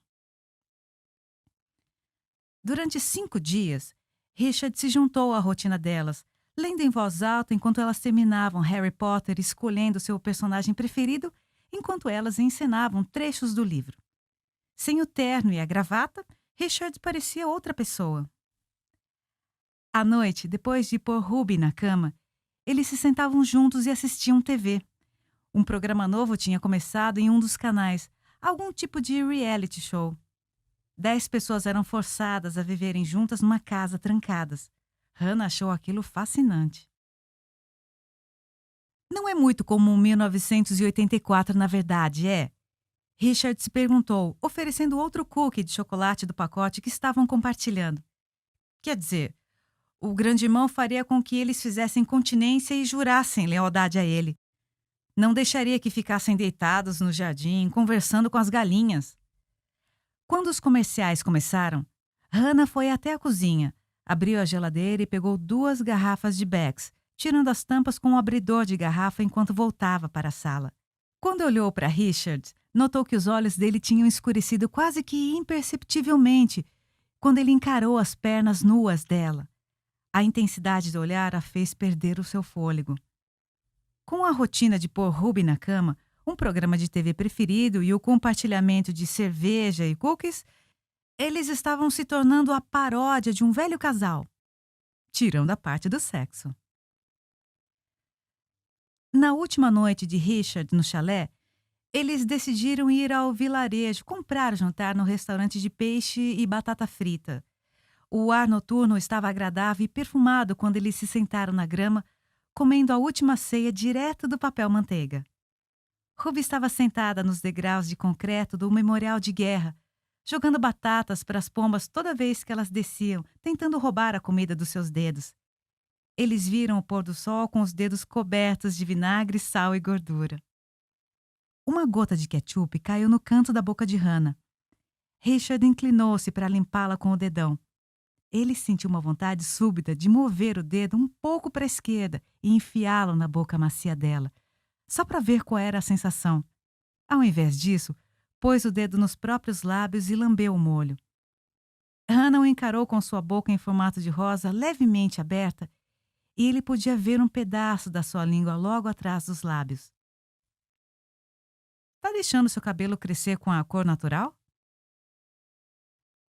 Durante 5 dias, Richard se juntou à rotina delas, lendo em voz alta enquanto elas terminavam Harry Potter escolhendo seu personagem preferido, enquanto elas encenavam trechos do livro. Sem o terno e a gravata, Richard parecia outra pessoa. À noite, depois de pôr Ruby na cama, eles se sentavam juntos e assistiam TV. Um programa novo tinha começado em um dos canais, algum tipo de reality show. 10 pessoas eram forçadas a viverem juntas numa casa trancadas. Hannah achou aquilo fascinante. Não é muito como 1984, na verdade, é? Richard se perguntou, oferecendo outro cookie de chocolate do pacote que estavam compartilhando. Quer dizer, o grande irmão faria com que eles fizessem continência e jurassem lealdade a ele. Não deixaria que ficassem deitados no jardim, conversando com as galinhas. Quando os comerciais começaram, Hannah foi até a cozinha, abriu a geladeira e pegou 2 garrafas de Beck's, tirando as tampas com um abridor de garrafa enquanto voltava para a sala. Quando olhou para Richard, notou que os olhos dele tinham escurecido quase que imperceptivelmente quando ele encarou as pernas nuas dela. A intensidade do olhar a fez perder o seu fôlego. Com a rotina de pôr Ruby na cama, um programa de TV preferido e o compartilhamento de cerveja e cookies, eles estavam se tornando a paródia de um velho casal, tirando a parte do sexo. Na última noite de Richard no chalé, eles decidiram ir ao vilarejo comprar jantar no restaurante de peixe e batata frita. O ar noturno estava agradável e perfumado quando eles se sentaram na grama, comendo a última ceia direto do papel manteiga. Ruby estava sentada nos degraus de concreto do memorial de guerra, jogando batatas para as pombas toda vez que elas desciam, tentando roubar a comida dos seus dedos. Eles viram o pôr do sol com os dedos cobertos de vinagre, sal e gordura. Uma gota de ketchup caiu no canto da boca de Hannah. Richard inclinou-se para limpá-la com o dedão. Ele sentiu uma vontade súbita de mover o dedo um pouco para a esquerda e enfiá-lo na boca macia dela, só para ver qual era a sensação. Ao invés disso, pôs o dedo nos próprios lábios e lambeu o molho. Hannah o encarou com sua boca em formato de rosa levemente aberta e ele podia ver um pedaço da sua língua logo atrás dos lábios. Tá deixando seu cabelo crescer com a cor natural?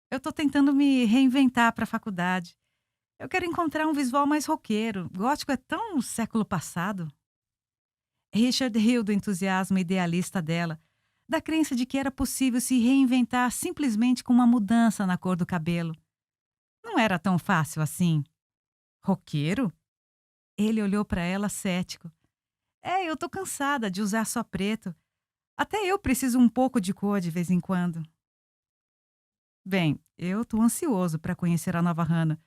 Eu tô tentando me reinventar para a faculdade. Eu quero encontrar um visual mais roqueiro. Gótico é tão século passado. Richard riu do entusiasmo idealista dela, da crença de que era possível se reinventar simplesmente com uma mudança na cor do cabelo. Não era tão fácil assim. Roqueiro? Ele olhou para ela cético. Eu tô cansada de usar só preto. Até eu preciso um pouco de cor de vez em quando. Bem, eu tô ansioso para conhecer a nova Hannah.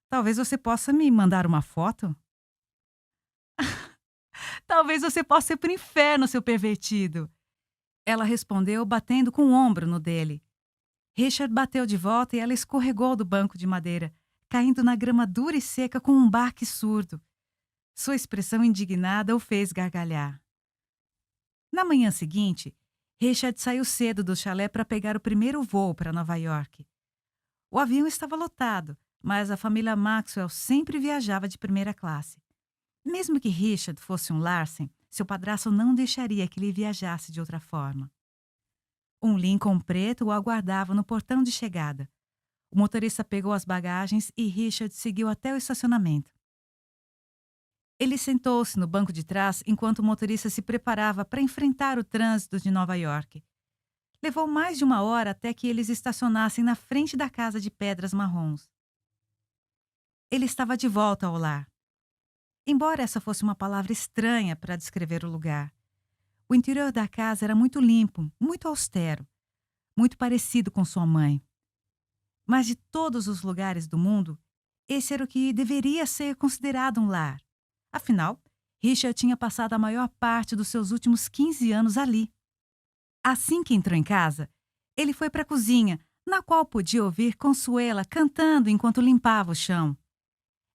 Talvez você possa me mandar uma foto? Talvez você possa ir pro inferno, seu pervertido. Ela respondeu, batendo com o ombro no dele. Richard bateu de volta e ela escorregou do banco de madeira, caindo na grama dura e seca com um baque surdo. Sua expressão indignada o fez gargalhar. Na manhã seguinte, Richard saiu cedo do chalé para pegar o primeiro voo para Nova York. O avião estava lotado, mas a família Maxwell sempre viajava de primeira classe. Mesmo que Richard fosse um Larsen, seu padrasto não deixaria que ele viajasse de outra forma. Um Lincoln preto o aguardava no portão de chegada. O motorista pegou as bagagens e Richard seguiu até o estacionamento. Ele sentou-se no banco de trás enquanto o motorista se preparava para enfrentar o trânsito de Nova York. Levou mais de 1 hora até que eles estacionassem na frente da casa de pedras marrons. Ele estava de volta ao lar. Embora essa fosse uma palavra estranha para descrever o lugar, o interior da casa era muito limpo, muito austero, muito parecido com sua mãe. Mas de todos os lugares do mundo, esse era o que deveria ser considerado um lar. Afinal, Richard tinha passado a maior parte dos seus últimos 15 anos ali. Assim que entrou em casa, ele foi para a cozinha, na qual podia ouvir Consuela cantando enquanto limpava o chão.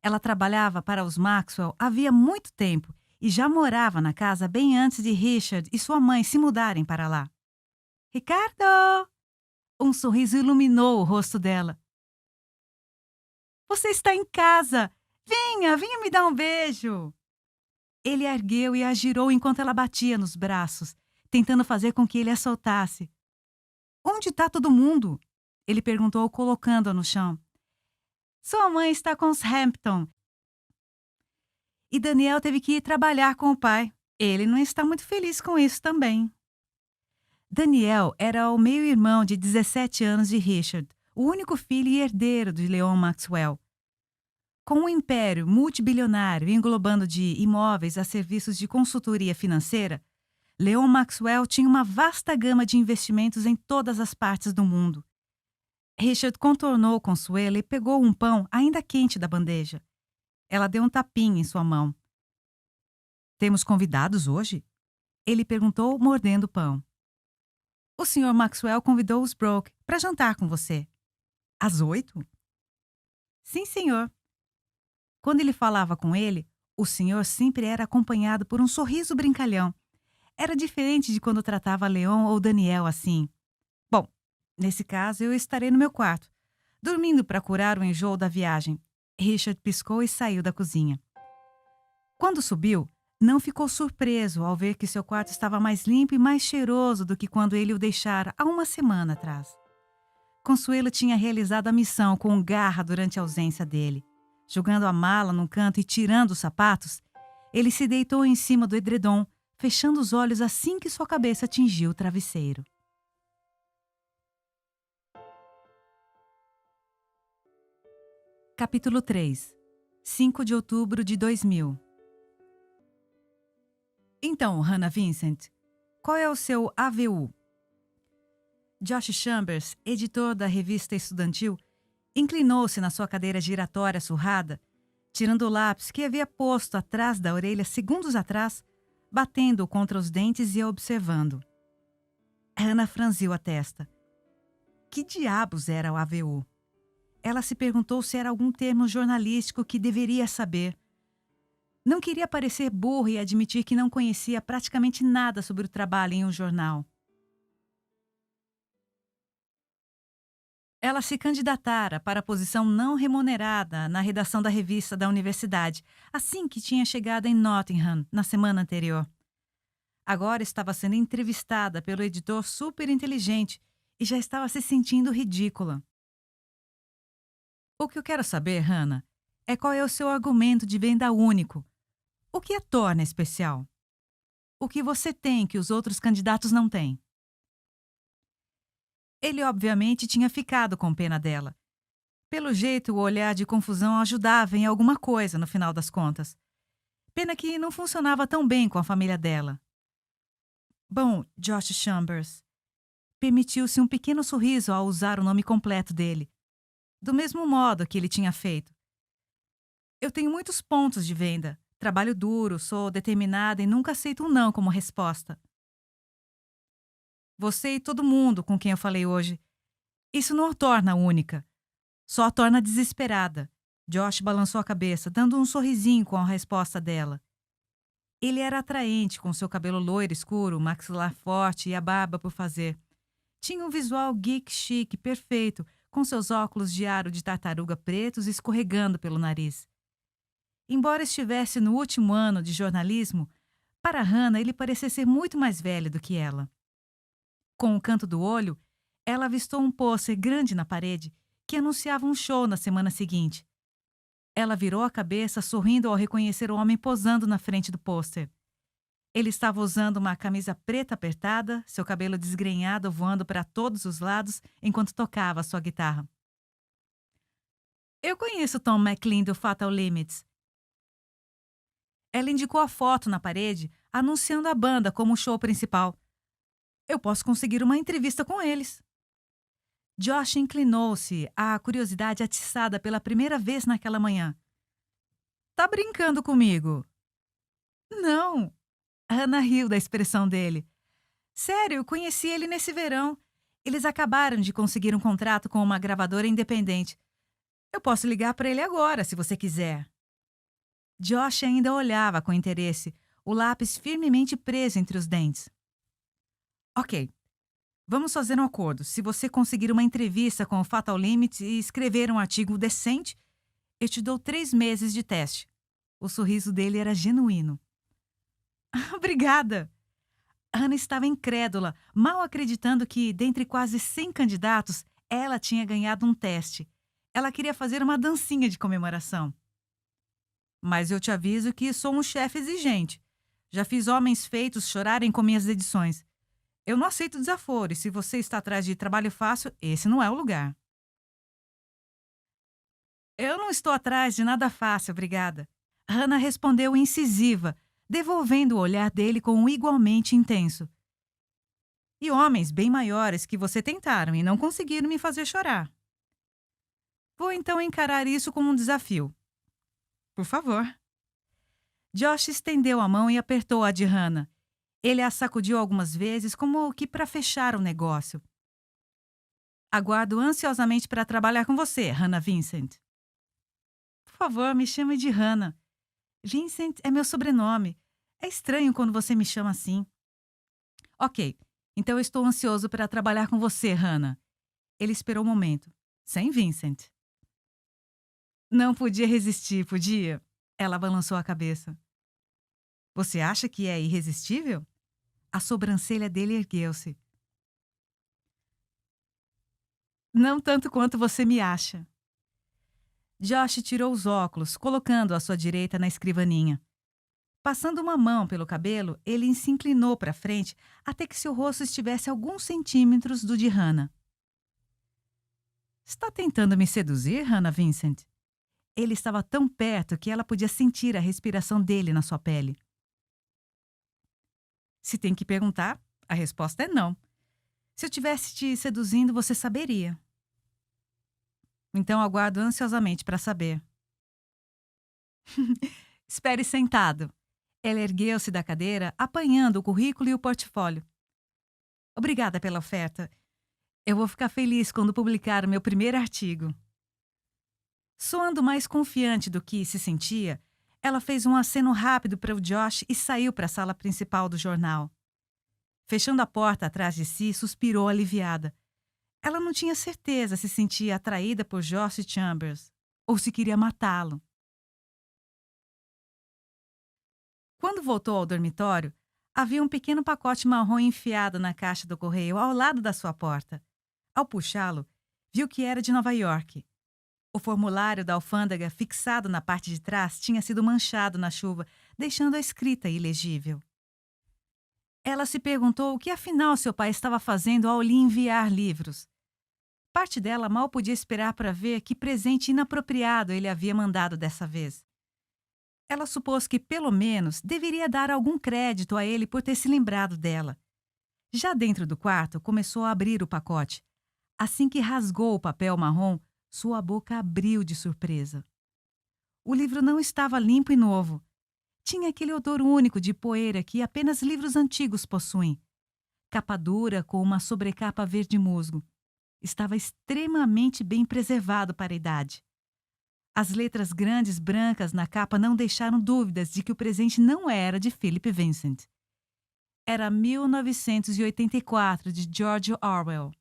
Ela trabalhava para os Maxwell havia muito tempo e já morava na casa bem antes de Richard e sua mãe se mudarem para lá. Ricardo! Um sorriso iluminou o rosto dela. Você está em casa! Venha me dar um beijo! Ele a ergueu e a girou enquanto ela batia nos braços, tentando fazer com que ele a soltasse. Onde está todo mundo? Ele perguntou, colocando-a no chão. Sua mãe está com os Hampton. E Daniel teve que ir trabalhar com o pai. Ele não está muito feliz com isso também. Daniel era o meio-irmão de 17 anos de Richard, o único filho e herdeiro de Leon Maxwell. Com um império multibilionário englobando de imóveis a serviços de consultoria financeira, Leon Maxwell tinha uma vasta gama de investimentos em todas as partes do mundo. Richard contornou Consuela e pegou um pão ainda quente da bandeja. Ela deu um tapinha em sua mão. Temos convidados hoje? Ele perguntou, mordendo o pão. O Sr. Maxwell convidou os Brooke para jantar com você. Às 8? Sim, senhor. Quando ele falava com ele, o senhor sempre era acompanhado por um sorriso brincalhão. Era diferente de quando tratava Leon ou Daniel assim. Bom, nesse caso eu estarei no meu quarto, dormindo para curar o enjoo da viagem. Richard piscou e saiu da cozinha. Quando subiu, não ficou surpreso ao ver que seu quarto estava mais limpo e mais cheiroso do que quando ele o deixara há 1 semana atrás. Consuelo tinha realizado a missão com garra durante a ausência dele. Jogando a mala num canto e tirando os sapatos, ele se deitou em cima do edredom, fechando os olhos assim que sua cabeça atingiu o travesseiro. Capítulo 3. 5 de outubro de 2000. Então, Hannah Vincent, qual é o seu AVU? Josh Chambers, editor da revista estudantil, inclinou-se na sua cadeira giratória surrada, tirando o lápis que havia posto atrás da orelha segundos atrás, batendo-o contra os dentes e a observando. Hannah franziu a testa. Que diabos era o AVU? Ela se perguntou se era algum termo jornalístico que deveria saber. Não queria parecer burra e admitir que não conhecia praticamente nada sobre o trabalho em um jornal. Ela se candidatara para a posição não remunerada na redação da revista da universidade, assim que tinha chegado em Nottingham na semana anterior. Agora estava sendo entrevistada pelo editor super inteligente e já estava se sentindo ridícula. O que eu quero saber, Hannah, é qual é o seu argumento de venda único. O que a torna especial? O que você tem que os outros candidatos não têm? Ele obviamente tinha ficado com pena dela. Pelo jeito, o olhar de confusão ajudava em alguma coisa no final das contas. Pena que não funcionava tão bem com a família dela. Bom, Josh Chambers. Permitiu-se um pequeno sorriso ao usar o nome completo dele, do mesmo modo que ele tinha feito. Eu tenho muitos pontos de venda. Trabalho duro, sou determinada e nunca aceito um não como resposta. Você e todo mundo com quem eu falei hoje. Isso não a torna única. Só a torna desesperada. Josh balançou a cabeça, dando um sorrisinho com a resposta dela. Ele era atraente, com seu cabelo loiro escuro, maxilar forte e a barba por fazer. Tinha um visual geek chique perfeito, com seus óculos de aro de tartaruga pretos escorregando pelo nariz. Embora estivesse no último ano de jornalismo, para Hannah ele parecia ser muito mais velho do que ela. Com o canto do olho, ela avistou um pôster grande na parede que anunciava um show na semana seguinte. Ela virou a cabeça sorrindo ao reconhecer o homem posando na frente do pôster. Ele estava usando uma camisa preta apertada, seu cabelo desgrenhado voando para todos os lados enquanto tocava a sua guitarra. Eu conheço Tom McLean do Fatal Limits. Ela indicou a foto na parede, anunciando a banda como o show principal. Eu posso conseguir uma entrevista com eles. Josh inclinou-se, a curiosidade atiçada pela primeira vez naquela manhã. Tá brincando comigo? Não. Hannah riu da expressão dele. Sério, eu conheci ele nesse verão. Eles acabaram de conseguir um contrato com uma gravadora independente. Eu posso ligar para ele agora, se você quiser. Josh ainda olhava com interesse, o lápis firmemente preso entre os dentes. Ok, vamos fazer um acordo. Se você conseguir uma entrevista com o Fatal Limits e escrever um artigo decente, eu te dou 3 meses de teste. O sorriso dele era genuíno. Obrigada! Hannah estava incrédula, mal acreditando que, dentre quase 100 candidatos, ela tinha ganhado um teste. Ela queria fazer uma dancinha de comemoração. Mas eu te aviso que sou um chefe exigente. Já fiz homens feitos chorarem com minhas edições. Eu não aceito desaforo, e se você está atrás de trabalho fácil, esse não é o lugar. Eu não estou atrás de nada fácil, obrigada. Hannah respondeu incisiva, devolvendo o olhar dele com um igualmente intenso. E homens bem maiores que você tentaram e não conseguiram me fazer chorar. Vou então encarar isso como um desafio. Por favor. Josh estendeu a mão e apertou a de Hannah. Ele a sacudiu algumas vezes, como que para fechar o negócio. Aguardo ansiosamente para trabalhar com você, Hannah Vincent. Por favor, me chame de Hannah. Vincent é meu sobrenome. É estranho quando você me chama assim. Ok, então eu estou ansioso para trabalhar com você, Hannah. Ele esperou um momento. Sem Vincent. Não podia resistir, podia? Ela balançou a cabeça. Você acha que é irresistível? A sobrancelha dele ergueu-se. Não tanto quanto você me acha. Josh tirou os óculos, colocando à sua direita na escrivaninha. Passando uma mão pelo cabelo, ele se inclinou para frente até que seu rosto estivesse a alguns centímetros do de Hannah. Está tentando me seduzir, Hannah Vincent? Ele estava tão perto que ela podia sentir a respiração dele na sua pele. Se tem que perguntar, a resposta é não. Se eu tivesse te seduzindo, você saberia. Então aguardo ansiosamente para saber. Espere sentado. Ela ergueu-se da cadeira, apanhando o currículo e o portfólio. Obrigada pela oferta. Eu vou ficar feliz quando publicar o meu primeiro artigo. Soando mais confiante do que se sentia, ela fez um aceno rápido para o Josh e saiu para a sala principal do jornal. Fechando a porta atrás de si, suspirou aliviada. Ela não tinha certeza se sentia atraída por Josh Chambers ou se queria matá-lo. Quando voltou ao dormitório, havia um pequeno pacote marrom enfiado na caixa do correio ao lado da sua porta. Ao puxá-lo, viu que era de Nova York. O formulário da alfândega fixado na parte de trás tinha sido manchado na chuva, deixando a escrita ilegível. Ela se perguntou o que afinal seu pai estava fazendo ao lhe enviar livros. Parte dela mal podia esperar para ver que presente inapropriado ele havia mandado dessa vez. Ela supôs que, pelo menos, deveria dar algum crédito a ele por ter se lembrado dela. Já dentro do quarto, começou a abrir o pacote. Assim que rasgou o papel marrom, sua boca abriu de surpresa. O livro não estava limpo e novo. Tinha aquele odor único de poeira que apenas livros antigos possuem. Capa dura com uma sobrecapa verde musgo. Estava extremamente bem preservado para a idade. As letras grandes brancas na capa não deixaram dúvidas de que o presente não era de Philip Vincent. Era 1984, de George Orwell.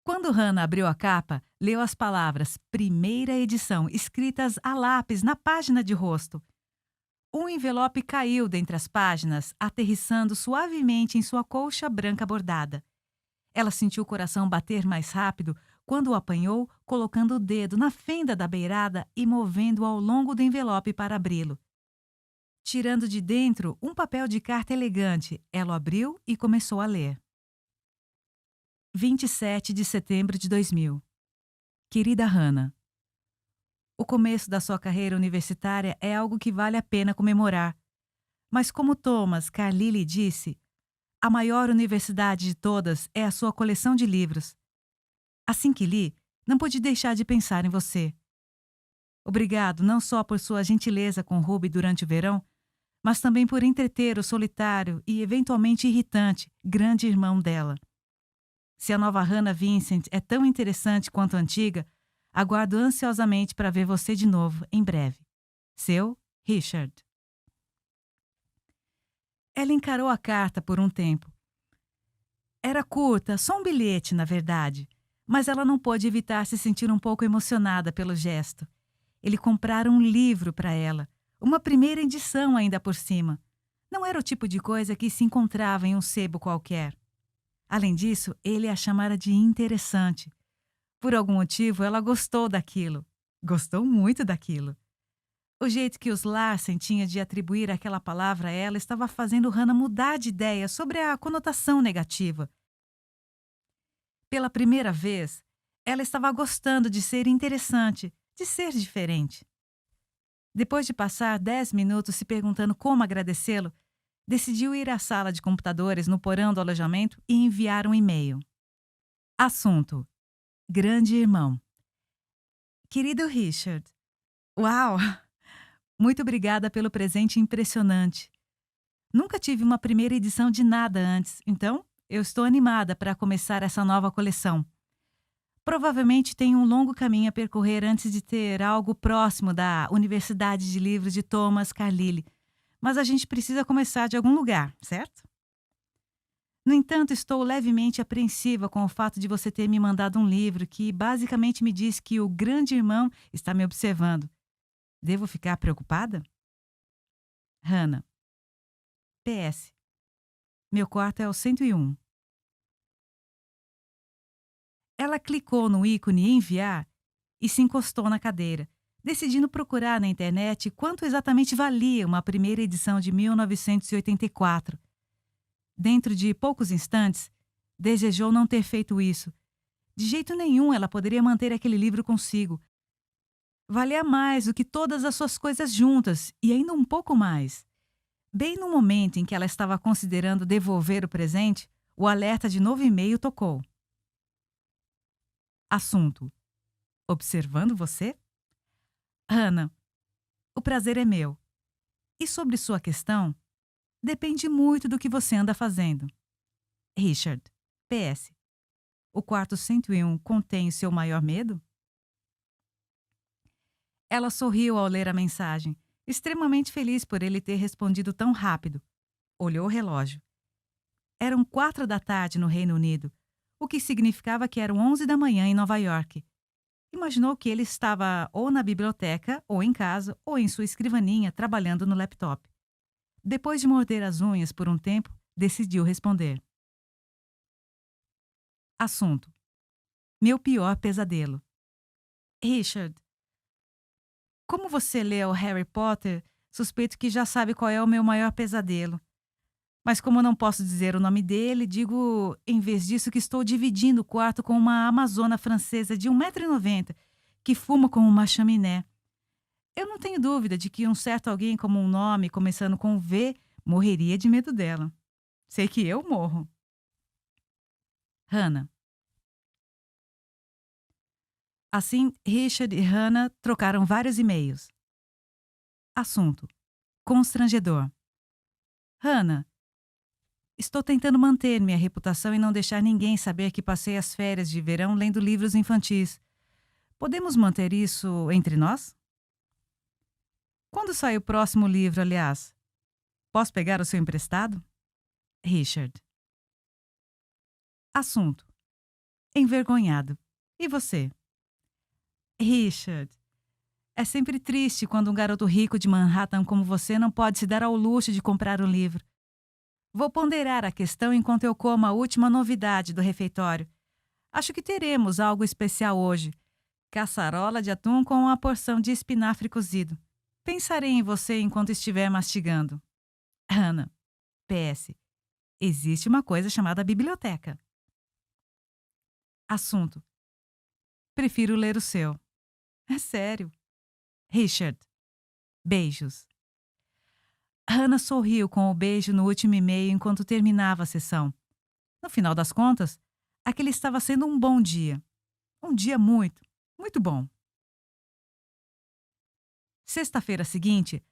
Quando Hannah abriu a capa, leu as palavras "Primeira edição" escritas a lápis na página de rosto. Um envelope caiu dentre as páginas, aterrissando suavemente em sua colcha branca bordada. Ela sentiu o coração bater mais rápido quando o apanhou, colocando o dedo na fenda da beirada e movendo-o ao longo do envelope para abri-lo. Tirando de dentro um papel de carta elegante, ela o abriu e começou a ler. 27 de setembro de 2000. Querida Hannah, o começo da sua carreira universitária é algo que vale a pena comemorar. Mas como Thomas Carlyle disse, a maior universidade de todas é a sua coleção de livros. Assim que li, não pude deixar de pensar em você. Obrigado não só por sua gentileza com Ruby durante o verão, mas também por entreter o solitário e eventualmente irritante grande irmão dela. Se a nova Hannah Vincent é tão interessante quanto a antiga, aguardo ansiosamente para ver você de novo em breve. Seu Richard. Ela encarou a carta por um tempo. Era curta, só um bilhete, na verdade, mas ela não pôde evitar se sentir um pouco emocionada pelo gesto. Ele comprara um livro para ela, uma primeira edição ainda por cima. Não era o tipo de coisa que se encontrava em um sebo qualquer. Além disso, ele a chamara de interessante. Por algum motivo, ela gostou daquilo. Gostou muito daquilo. O jeito que os Larsen tinha de atribuir aquela palavra a ela estava fazendo Hannah mudar de ideia sobre a conotação negativa. Pela primeira vez, ela estava gostando de ser interessante, de ser diferente. Depois de passar 10 minutos se perguntando como agradecê-lo, decidiu ir à sala de computadores no porão do alojamento e enviar um e-mail. Assunto: Grande Irmão. Querido Richard, uau! Muito obrigada pelo presente impressionante. Nunca tive uma primeira edição de nada antes, então eu estou animada para começar essa nova coleção. Provavelmente tenho um longo caminho a percorrer antes de ter algo próximo da Universidade de Livros de Thomas Carlyle, mas a gente precisa começar de algum lugar, certo? No entanto, estou levemente apreensiva com o fato de você ter me mandado um livro que basicamente me diz que o grande irmão está me observando. Devo ficar preocupada? Hannah. PS. Meu quarto é o 101. Ela clicou no ícone enviar e se encostou na cadeira, decidindo procurar na internet quanto exatamente valia uma primeira edição de 1984. Dentro de poucos instantes, desejou não ter feito isso. De jeito nenhum ela poderia manter aquele livro consigo. Valia mais do que todas as suas coisas juntas, e ainda um pouco mais. Bem no momento em que ela estava considerando devolver o presente, o alerta de novo e-mail tocou. Assunto: Observando você? Hannah, o prazer é meu. E sobre sua questão, depende muito do que você anda fazendo. Richard. PS. O quarto 101 contém o seu maior medo? Ela sorriu ao ler a mensagem, extremamente feliz por ele ter respondido tão rápido. Olhou o relógio. Eram 4 da tarde no Reino Unido, o que significava que eram 11 da manhã em Nova York. Imaginou que ele estava ou na biblioteca, ou em casa, ou em sua escrivaninha, trabalhando no laptop. Depois de morder as unhas por um tempo, decidiu responder. Assunto: meu pior pesadelo. Richard, como você leu Harry Potter, suspeito que já sabe qual é o meu maior pesadelo. Mas como não posso dizer o nome dele, digo, em vez disso, que estou dividindo o quarto com uma amazona francesa de 1,90 m, que fuma como uma chaminé. Eu não tenho dúvida de que um certo alguém como um nome, começando com V, morreria de medo dela. Sei que eu morro. Hannah. Assim, Richard e Hannah trocaram vários e-mails. Assunto: constrangedor. Hannah, estou tentando manter minha reputação e não deixar ninguém saber que passei as férias de verão lendo livros infantis. Podemos manter isso entre nós? Quando sai o próximo livro, aliás? Posso pegar o seu emprestado? Richard. Assunto: envergonhado. E você? Richard. É sempre triste quando um garoto rico de Manhattan como você não pode se dar ao luxo de comprar um livro. Vou ponderar a questão enquanto eu como a última novidade do refeitório. Acho que teremos algo especial hoje. Caçarola de atum com uma porção de espinafre cozido. Pensarei em você enquanto estiver mastigando. Hannah. PS. Existe uma coisa chamada biblioteca. Assunto: prefiro ler o seu. É sério. Richard. Beijos. Hannah sorriu com o beijo no último e-mail enquanto terminava a sessão. No final das contas, aquele estava sendo um bom dia. Um dia muito, muito bom. Sexta-feira seguinte,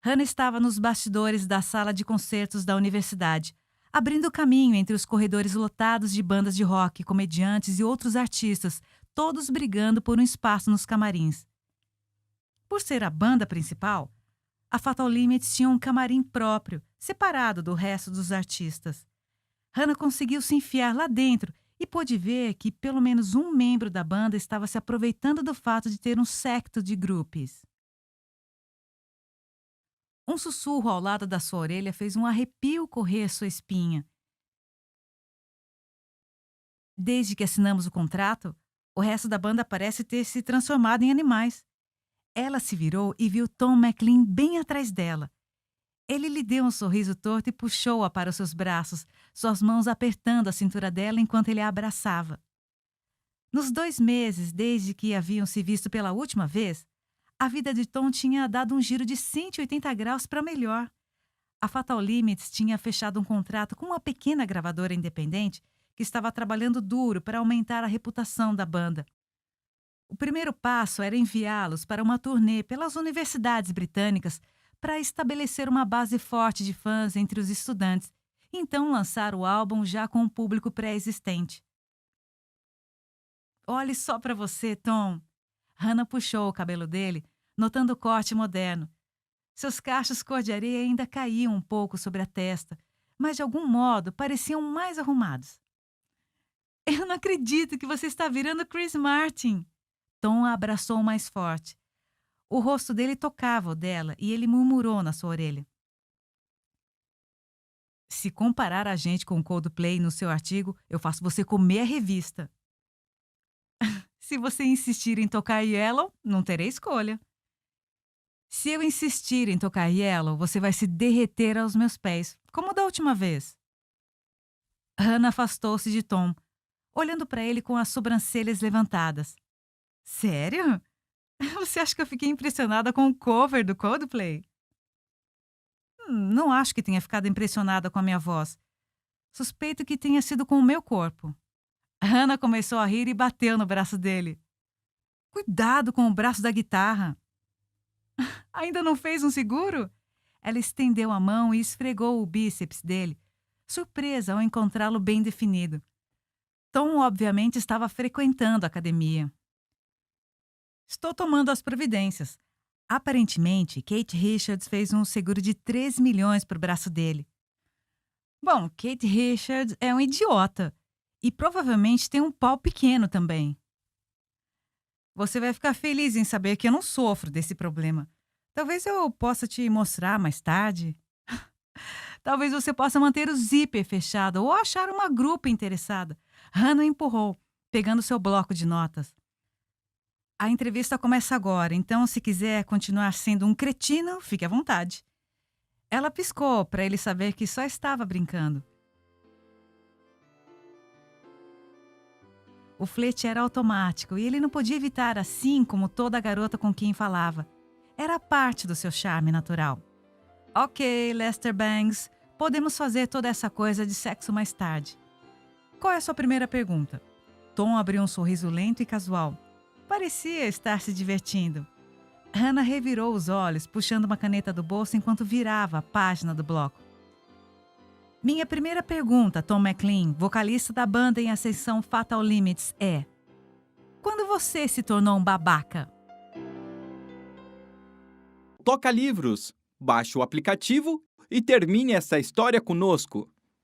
Hannah estava nos bastidores da sala de concertos da universidade, abrindo caminho entre os corredores lotados de bandas de rock, comediantes e outros artistas, todos brigando por um espaço nos camarins. Por ser a banda principal, a Fatal Limits tinha um camarim próprio, separado do resto dos artistas. Hannah conseguiu se enfiar lá dentro e pôde ver que pelo menos um membro da banda estava se aproveitando do fato de ter um séquito de groupies. Um sussurro ao lado da sua orelha fez um arrepio correr sua espinha. Desde que assinamos o contrato, o resto da banda parece ter se transformado em animais. Ela se virou e viu Tom McLean bem atrás dela. Ele lhe deu um sorriso torto e puxou-a para os seus braços, suas mãos apertando a cintura dela enquanto ele a abraçava. Nos 2 meses desde que haviam se visto pela última vez, a vida de Tom tinha dado um giro de 180 graus para melhor. A Fatal Limits tinha fechado um contrato com uma pequena gravadora independente que estava trabalhando duro para aumentar a reputação da banda. O primeiro passo era enviá-los para uma turnê pelas universidades britânicas para estabelecer uma base forte de fãs entre os estudantes e então lançar o álbum já com um público pré-existente. Olhe só para você, Tom. Hannah puxou o cabelo dele, notando o corte moderno. Seus cachos cor de areia ainda caíam um pouco sobre a testa, mas de algum modo pareciam mais arrumados. Eu não acredito que você está virando Chris Martin. Tom a abraçou mais forte. O rosto dele tocava o dela e ele murmurou na sua orelha. Se comparar a gente com Coldplay no seu artigo, eu faço você comer a revista. Se você insistir em tocar Yellow, não terei escolha. Se eu insistir em tocar Yellow, você vai se derreter aos meus pés, como da última vez. Hannah afastou-se de Tom, olhando para ele com as sobrancelhas levantadas. Sério? Você acha que eu fiquei impressionada com o cover do Coldplay? Não acho que tenha ficado impressionada com a minha voz. Suspeito que tenha sido com o meu corpo. Hannah começou a rir e bateu no braço dele. Cuidado com o braço da guitarra. Ainda não fez um seguro? Ela estendeu a mão e esfregou o bíceps dele, surpresa ao encontrá-lo bem definido. Tom, obviamente, estava frequentando a academia. Estou tomando as providências. Aparentemente, Kate Richards fez um seguro de 3 milhões para o braço dele. Bom, Kate Richards é um idiota. E provavelmente tem um pau pequeno também. Você vai ficar feliz em saber que eu não sofro desse problema. Talvez eu possa te mostrar mais tarde. Talvez você possa manter o zíper fechado ou achar uma grupa interessada. Hannah empurrou, pegando seu bloco de notas. A entrevista começa agora, então se quiser continuar sendo um cretino, fique à vontade. Ela piscou para ele saber que só estava brincando. O flerte era automático e ele não podia evitar, assim como toda garota com quem falava. Era parte do seu charme natural. Ok, Lester Bangs, podemos fazer toda essa coisa de sexo mais tarde. Qual é a sua primeira pergunta? Tom abriu um sorriso lento e casual. Parecia estar se divertindo. Hannah revirou os olhos, puxando uma caneta do bolso enquanto virava a página do bloco. Minha primeira pergunta, Tom McLean, vocalista da banda em ascensão Fatal Limits, é: quando você se tornou um babaca? Toca Livros. Baixe o aplicativo e termine essa história conosco.